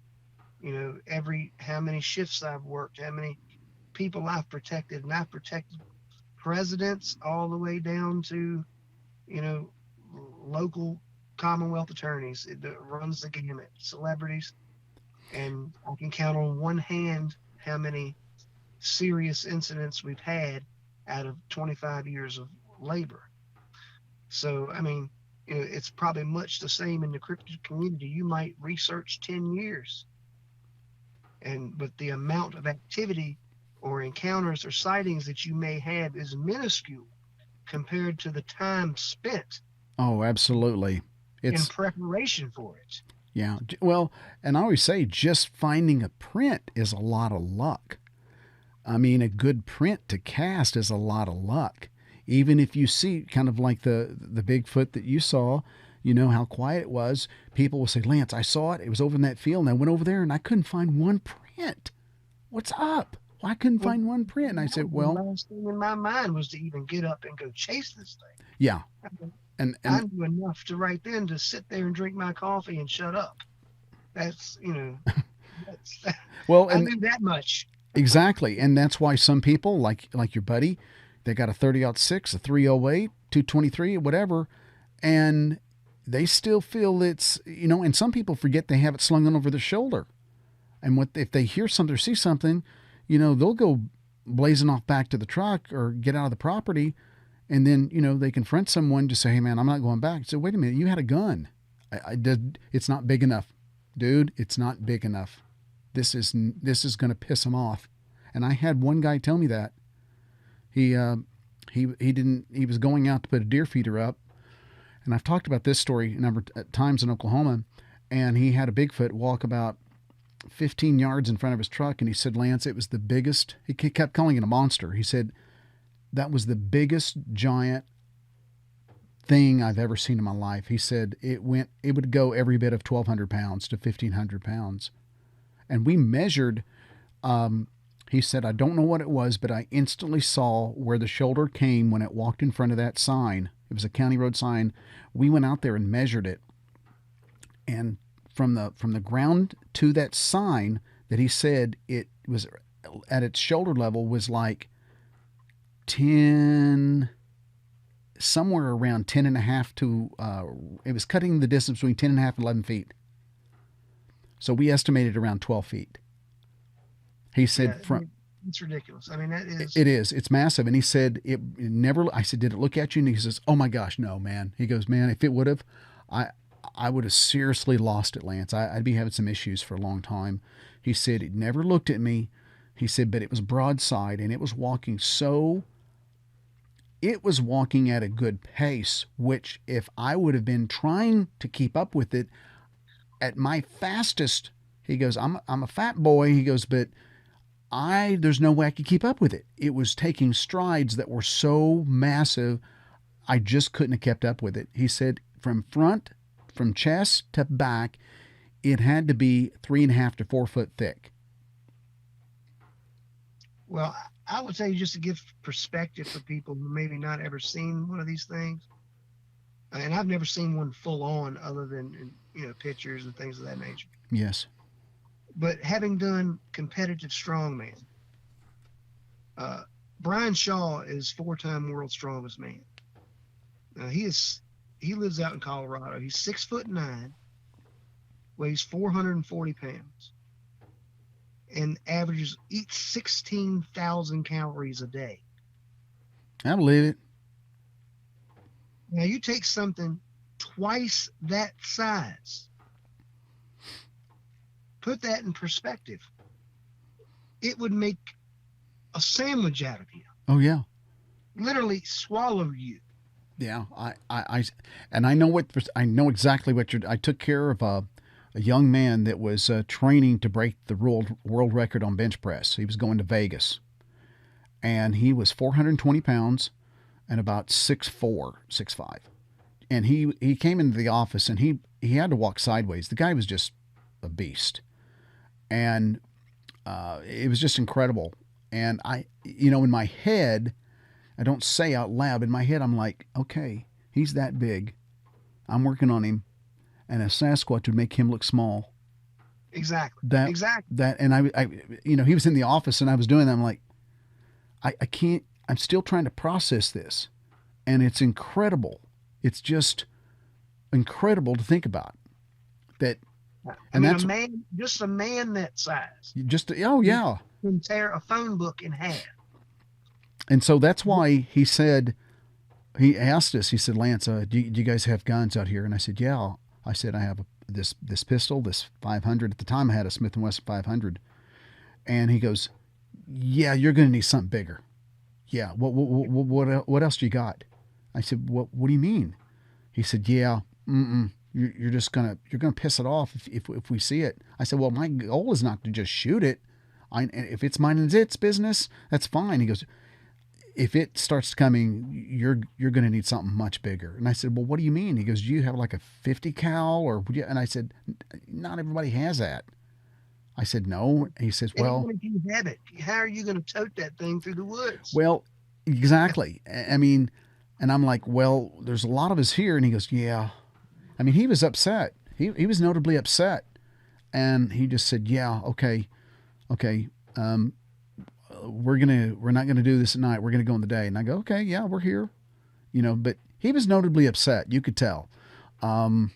Every how many shifts I've worked, how many people I've protected, and I've protected presidents all the way down to, you know, local Commonwealth attorneys. It runs the gamut, celebrities, and I can count on one hand how many serious incidents we've had out of 25 years of labor. So, I mean, it's probably much the same in the cryptid community. You might research 10 years, but the amount of activity or encounters or sightings that you may have is minuscule compared to the time spent Oh, absolutely. in It's preparation for it. yeah. Well, and I always say just finding a print is a lot of luck. I mean, a good print to cast is a lot of luck. Even if you see kind of like the Bigfoot that you saw, you know how quiet it was. People will say, "Lance, I saw it. It was over in that field, and I went over there, and I couldn't find one print. What's up? Well, I couldn't Well, find one print." And I that said, was the "Well, last thing in my mind was to even get up and go chase this yeah." thing. I And knew enough to right then to sit there and drink my coffee and shut up. That's, that's, well, I and knew that much. exactly, and that's why some people like your buddy, they got a 30-06, a 308. 223, whatever, and they still feel it's, and some people forget they have it slung on over their shoulder. And what if they hear something or see something, they'll go blazing off back to the truck or get out of the property. And then, they confront someone, just say, hey, man, I'm not going back. So wait a minute, you had a gun. It's not big enough. Dude, it's not big enough. This is going to piss them off. And I had one guy tell me that. He was going out to put a deer feeder up. And I've talked about this story a number of times in Oklahoma. And he had a Bigfoot walk about 15 yards in front of his truck. And he said, Lance, it was the biggest. He kept calling it a monster. He said, that was the biggest giant thing I've ever seen in my life. He said it would go every bit of 1,200 pounds to 1,500 pounds. And we measured, he said, I don't know what it was, but I instantly saw where the shoulder came when it walked in front of that sign. It was a county road sign. We went out there and measured it. And from the ground to that sign, that he said it was at its shoulder level, was like 10, somewhere around 10 and a half to, it was cutting the distance between 10 and a half and 11 feet. So we estimated around 12 feet. He said, it's ridiculous. I mean, that is. It is. It's massive. And he said, it never, I said, did it look at you? And he says, oh my gosh, no, man. He goes, man, if it would have, I would have seriously lost it, Lance. I'd be having some issues for a long time. He said, it never looked at me. He said, but it was broadside and it was walking at a good pace, which if I would have been trying to keep up with it at my fastest, he goes, I'm a fat boy. He goes, but there's no way I could keep up with it. It was taking strides that were so massive, I just couldn't have kept up with it. He said from chest to back, it had to be 3.5 to 4 foot thick. Well, I would say, just to give perspective for people who maybe not ever seen one of these things, and I've never seen one full on other than in, pictures and things of that nature. Yes. But having done competitive strongman, Brian Shaw is 4-time world's strongest man. Now he lives out in Colorado. He's 6'9", weighs 440 pounds, and eats 16,000 calories a day. I believe it. Now you take something twice that size, put that in perspective. It would make a sandwich out of you. Oh yeah. Literally swallow you. Yeah, I know exactly what I took care of a young man that was training to break the world record on bench press. He was going to Vegas, and he was 420 pounds and about 6'4", 6'5", and he came into the office and he had to walk sideways. The guy was just a beast, and it was just incredible. And in my head, I don't say out loud, in my head, I'm like, okay, he's that big. I'm working on him. And a Sasquatch would make him look small. Exactly. And I he was in the office and I was doing that. I'm like, I can't, I'm still trying to process this. And it's incredible. It's just incredible to think about that. I mean, a man that size. Oh yeah. Can tear a phone book in half. And so that's why he asked us, he said, Lance, do you guys have guns out here? And I said, yeah. I said, I have this pistol, this 500. At the time I had a Smith & Wesson 500. And he goes, yeah, you're going to need something bigger. Yeah. What else do you got? I said, what do you mean? He said, yeah, you're going to piss it off if we see it. I said, well, my goal is not to just shoot it. If it's mine and its business, that's fine. He goes, if it starts coming, you're going to need something much bigger. And I said, well, what do you mean? He goes, do you have like a 50 cal or? And I said, not everybody has that. I said, no. He says, well, even if you have it, how are you going to tote that thing through the woods? Well, exactly. I mean, and I'm like, well, there's a lot of us here. And he goes, yeah. I mean, he was upset. He was notably upset. And he just said, yeah, okay. We're not gonna do this at night. We're gonna go in the day. And I go, okay, yeah, we're here. but he was notably upset. You could tell. And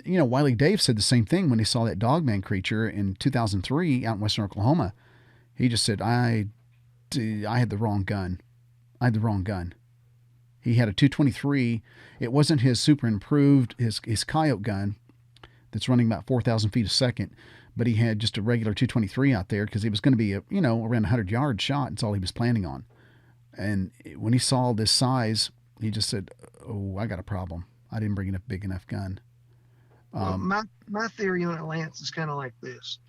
Wiley Dave said the same thing when he saw that Dogman creature in 2003 out in western Oklahoma. He just said, I had the wrong gun. I had the wrong gun. He had a 223. It wasn't his super improved, his coyote gun that's running about 4,000 feet a second, but he had just a regular 223 out there because he was going to be around 100 yard shot. That's all he was planning on. And when he saw this size, he just said, "Oh, I got a problem. I didn't bring a big enough gun." Well, my theory on it, Lance, is kind of like this.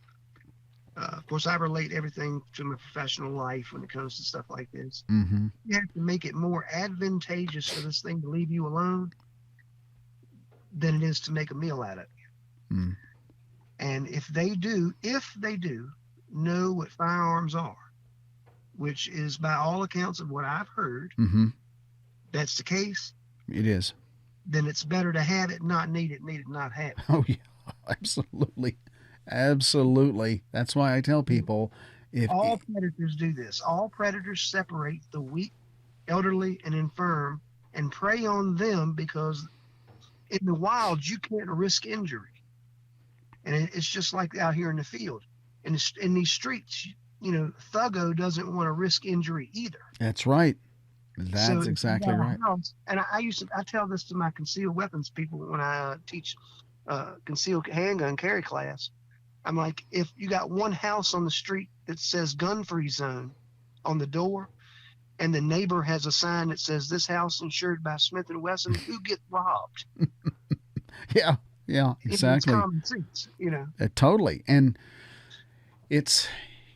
Of course, I relate everything to my professional life when it comes to stuff like this. Mm-hmm. You have to make it more advantageous for this thing to leave you alone than it is to make a meal out of it. Mm. And if they do know what firearms are, which is by all accounts of what I've heard, Mm-hmm. that's the case, It is. then it's better to have it, not need it not have it. Oh, yeah. Absolutely. Absolutely. That's why I tell people All predators do this. All predators separate the weak, elderly, and infirm and prey on them because in the wild, you can't risk injury. And it's just like out here in the field. In these streets, Thuggo doesn't want to risk injury either. That's right. That's So exactly right. And I tell this to my concealed weapons people when I teach concealed handgun carry class. I'm like, if you got one house on the street that says gun free zone on the door, and the neighbor has a sign that says this house insured by Smith & Wesson, who gets robbed? Yeah, exactly. It's common sense, Totally. And it's,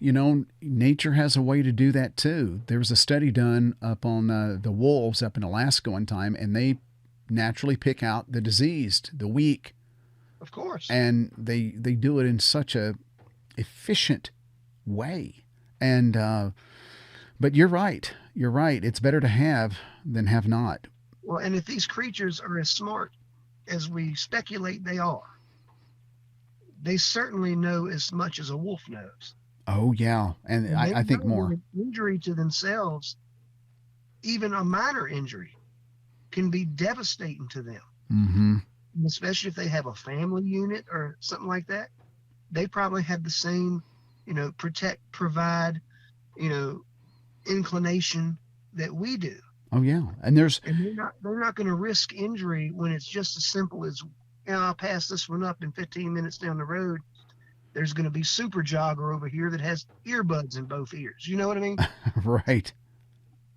nature has a way to do that too. There was a study done up on the wolves up in Alaska one time, and they naturally pick out the diseased, the weak. Of course. And they do it in such a efficient way. And but you're right. You're right. It's better to have than have not. Well, and if these creatures are as smart as we speculate they are, they certainly know as much as a wolf knows. Oh, yeah. And I think more. Injury to themselves, even a minor injury, can be devastating to them. Mm-hmm. Especially if they have a family unit or something like that. They probably have the same, protect, provide, inclination that we do. Oh, yeah. And they're not going to risk injury when it's just as simple as, I'll pass this one up in 15 minutes down the road. There's going to be super jogger over here that has earbuds in both ears. You know what I mean?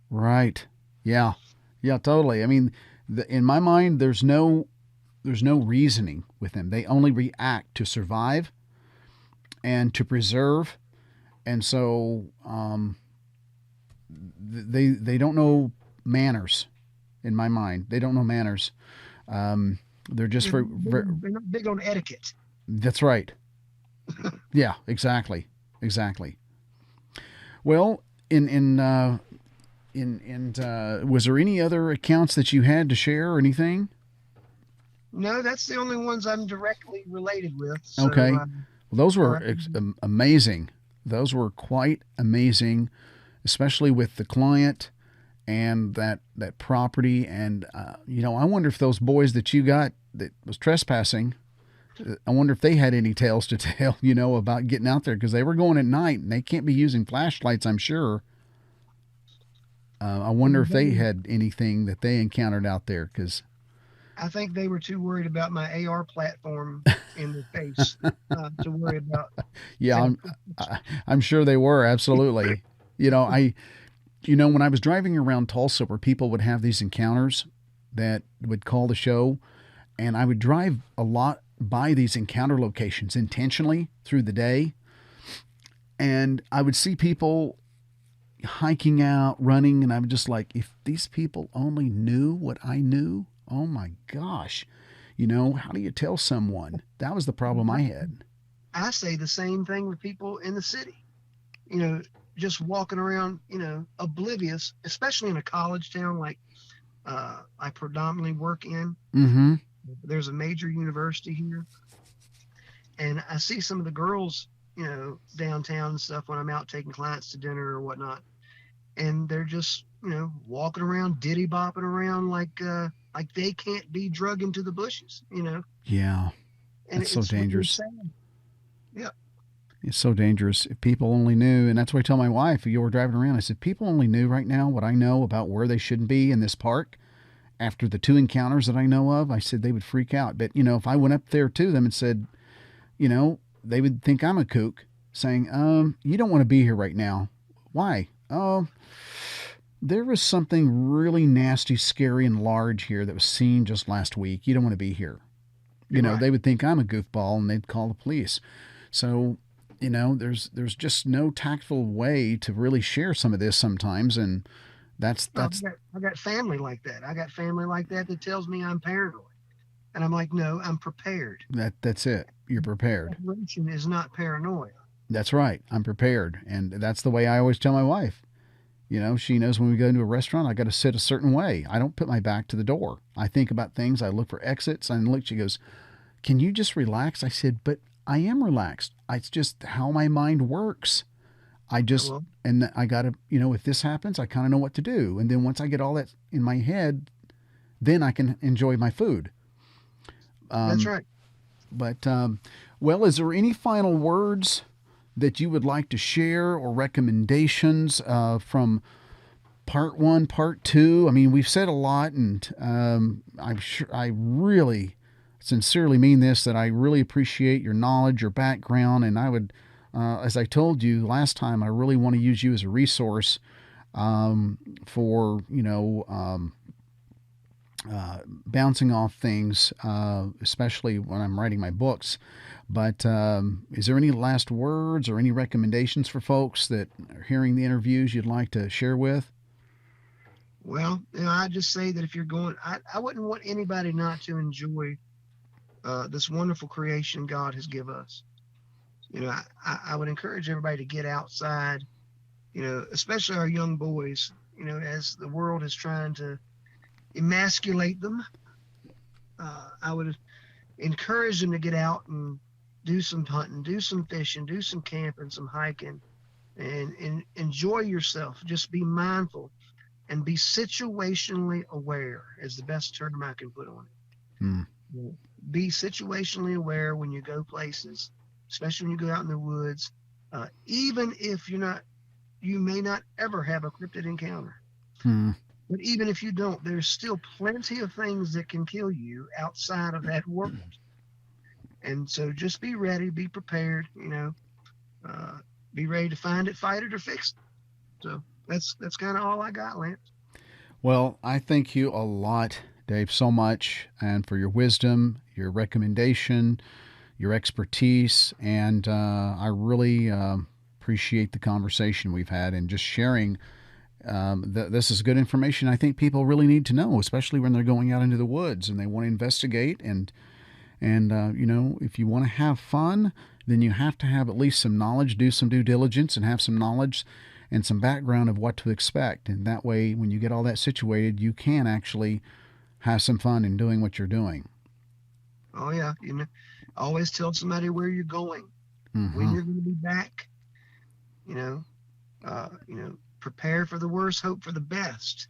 Right. Yeah, totally. I mean, in my mind, there's no reasoning with them. They only react to survive and to preserve. And so they don't know manners, in my mind. They don't know manners. They're just they're not big on etiquette. That's right. Yeah, exactly. Well, was there any other accounts that you had to share or anything? No, that's the only ones I'm directly related with. So, okay. Well, those were amazing. Those were quite amazing, especially with the client and that property. And, I wonder if those boys that you got that was trespassing, I wonder if they had any tales to tell, about getting out there, because they were going at night and they can't be using flashlights, I'm sure. I wonder if they had anything that they encountered out there, because I think they were too worried about my AR platform in the face to worry about. Yeah, I'm sure they were. Absolutely. When I was driving around Tulsa where people would have these encounters that would call the show, and I would drive a lot by these encounter locations intentionally through the day, and I would see people hiking out, running, and I was just like, if these people only knew what I knew, oh my gosh, how do you tell someone? That was the problem I had. I say the same thing with people in the city, just walking around, oblivious, especially in a college town like I predominantly work in. Mm-hmm. There's a major university here, and I see some of the girls, downtown and stuff when I'm out taking clients to dinner or whatnot. and they're just, walking around, diddy bopping around like they can't be drug into the bushes, Yeah. and That's so it's really dangerous. sad. Yeah. It's so dangerous. If people only knew, and that's what I tell my wife, you were driving around, I said, people only knew right now what I know about where they shouldn't be in this park after the two encounters that I know of, I said they would freak out. But, if I went up there to them and said, they would think I'm a kook saying, you don't want to be here right now. Why? Oh, there was something really nasty, scary, and large here that was seen just last week. You don't want to be here. Right. They would think I'm a goofball and they'd call the police. So, there's just no tactful way to really share some of this sometimes, and that's Well, that's I got family like that. I got family like that that tells me I'm paranoid. And I'm like, no, I'm prepared. that's it. You're prepared. Preparation is not paranoia. That's right. I'm prepared, and that's the way I always tell my wife. She knows when we go into a restaurant, I got to sit a certain way. I don't put my back to the door. I think about things. I look for exits. And look, she goes, "Can you just relax?" I said, "But I am relaxed. It's just how my mind works. I just, Well, and I got to, if this happens, I kind of know what to do. And then once I get all that in my head, then I can enjoy my food." that's Um, right. but, well, is there any final words that you would like to share or recommendations from part one, part two? I mean, we've said a lot, and I'm sure I really sincerely mean this, that I really appreciate your knowledge, your background, and I would, as I told you last time, I really want to use you as a resource for bouncing off things, especially when I'm writing my books. But is there any last words or any recommendations for folks that are hearing the interviews you'd like to share with? Well, I just say that if you're going, I wouldn't want anybody not to enjoy this wonderful creation God has given us. I would encourage everybody to get outside, especially our young boys, as the world is trying to emasculate them. I would encourage them to get out and do some hunting, do some fishing, do some camping, some hiking, and enjoy yourself. Just be mindful and be situationally aware is the best term I can put on Hmm. it. Be situationally aware when you go places, especially when you go out in the woods. Even if you may not ever have a cryptid encounter. Hmm. But even if you don't, there's still plenty of things that can kill you outside of that world. And so just be ready, be prepared, uh, be ready to find it, fight it, or fix it. So that's kind of all I got, Lance. Well, I thank you a lot, Dave, so much, and for your wisdom, your recommendation, your expertise, and I really appreciate the conversation we've had and just sharing. This is good information I think people really need to know, especially when they're going out into the woods and they want to investigate. And if you want to have fun, then you have to have at least some knowledge, do some due diligence, and have some knowledge and some background of what to expect. And that way, when you get all that situated, you can actually have some fun in doing what you're doing. Oh yeah, always tell somebody where you're going, when Hmm. you're going to be back. You know, prepare for the worst, hope for the best.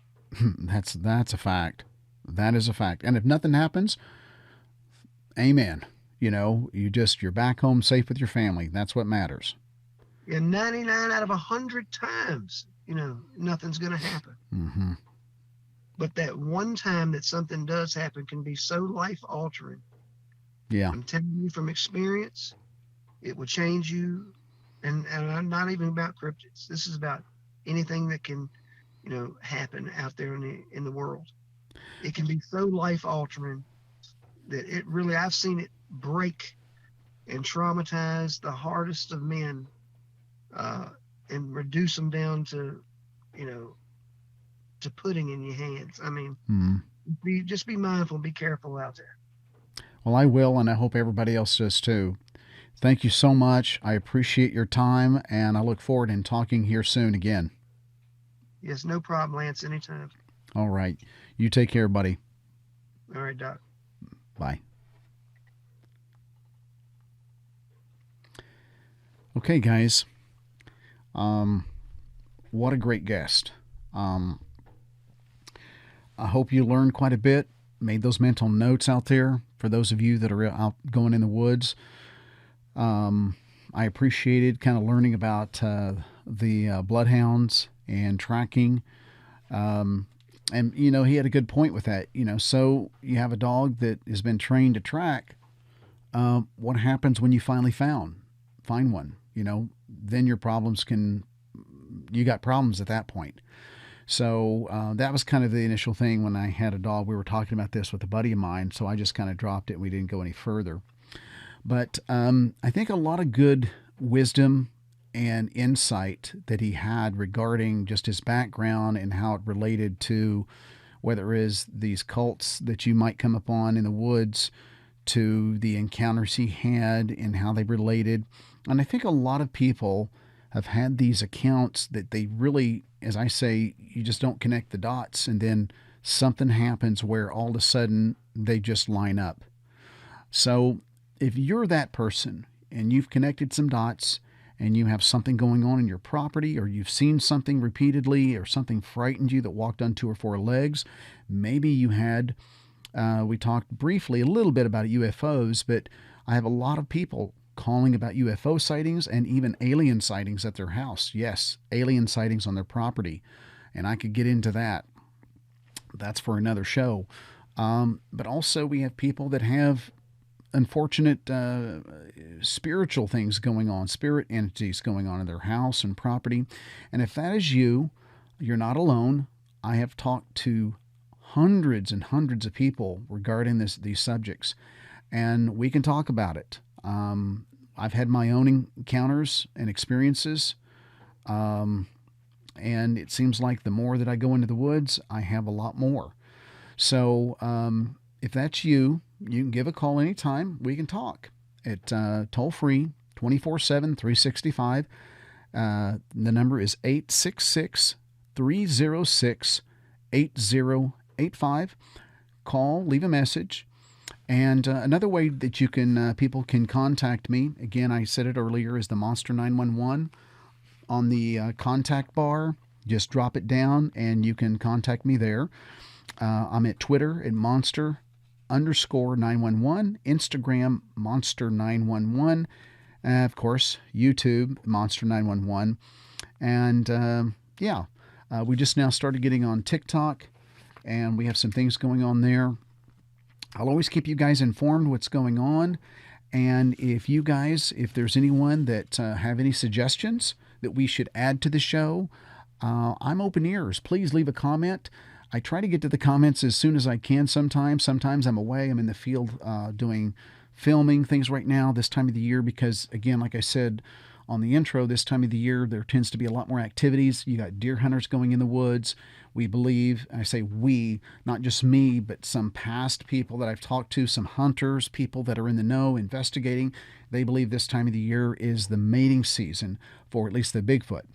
That's a fact. That is a fact. And if nothing happens, amen. You're back home safe with your family. That's what matters. And 99 out of 100 times, nothing's going to happen. Hmm. But that one time that something does happen can be so life altering. Yeah. I'm telling you from experience, it will change you. And I'm not even about cryptids. This is about anything that can, happen out there in the world. It can be so life altering that it really, I've seen it break and traumatize the hardest of men, uh, and reduce them down to, you know, to pudding in your hands. I mean, Hmm. just be mindful, be careful out there. Well, I will, and I hope everybody else does too. Thank you so much. I appreciate your time, and I look forward in talking here soon again. Yes, no problem, Lance, anytime. All right. You take care, buddy. All right, Doc. Bye. Okay, guys. Um, What a great guest. Um, I hope you learned quite a bit, made those mental notes out there for those of you that are out going in the woods. Um, I appreciated kind of learning about the bloodhounds and tracking. Um, and, he had a good point with that. So you have a dog that has been trained to track. What happens when you finally find one? Then you got problems at that point. So that was kind of the initial thing when I had a dog. We were talking about this with a buddy of mine, so I just kind of dropped it. We didn't go any further. But I think a lot of good wisdom and insight that he had regarding just his background and how it related to whether it is these cults that you might come upon in the woods, to the encounters he had and how they related. And I think a lot of people have had these accounts that they really, as I say, you just don't connect the dots, and then something happens where all of a sudden they just line up. So if you're that person and you've connected some dots and you have something going on in your property, or you've seen something repeatedly, or something frightened you that walked on 2 or 4 legs, maybe you had, we talked briefly a little bit about UFOs, but I have a lot of people calling about UFO sightings and even alien sightings at their house. Yes, alien sightings on their property. And I could get into that. That's for another show. But also we have people that have unfortunate spiritual things going on, spirit entities going on in their house and property. And if that is you, you're not alone. I have talked to hundreds and hundreds of people regarding these subjects, and we can talk about it. I've had my own encounters and experiences, and it seems like the more that I go into the woods, I have a lot more. So if that's you, you can give a call anytime. We can talk at toll free 24/7, 365. The number is 866 306 8085. Call, leave a message. And another way that people can contact me, again, I said it earlier, is the Monster 911 on the contact bar. Just drop it down and you can contact me there. I'm at Twitter at Monster_911, Instagram Monster911, of course, YouTube Monster911. And we just now started getting on TikTok, and we have some things going on there. I'll always keep you guys informed what's going on. And if there's anyone that have any suggestions that we should add to the show, I'm open ears. Please leave a comment. I try to get to the comments as soon as I can sometimes. Sometimes I'm away. I'm in the field doing filming things right now this time of the year because, again, like I said on the intro, this time of the year there tends to be a lot more activities. You got deer hunters going in the woods. We believe, I say we, not just me, but some past people that I've talked to, some hunters, people that are in the know, investigating, they believe this time of the year is the mating season for at least the Bigfoot.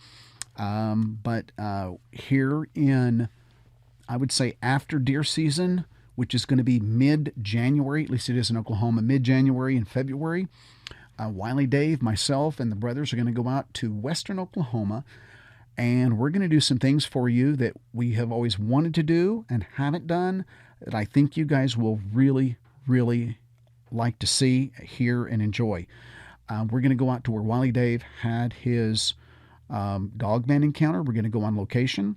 But here in, I would say after deer season, which is going to be mid-January, at least it is in Oklahoma, mid-January and February, Wiley Dave, myself, and the brothers are going to go out to western Oklahoma, and we're going to do some things for you that we have always wanted to do and haven't done that I think you guys will really, really like to see, hear, and enjoy. We're going to go out to where Wiley Dave had his dogman encounter. We're going to go on location,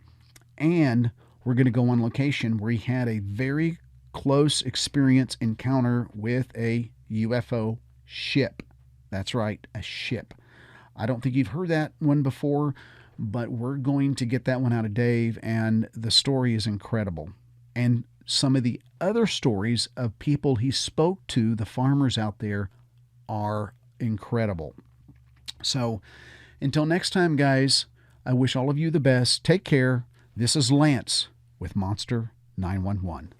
and we're going to go on location where he had a very close experience encounter with a UFO ship. That's right, a ship. I don't think you've heard that one before, but we're going to get that one out of Dave, and the story is incredible. And some of the other stories of people he spoke to, the farmers out there, are incredible. So until next time, guys, I wish all of you the best. Take care. This is Lance with Monster 911.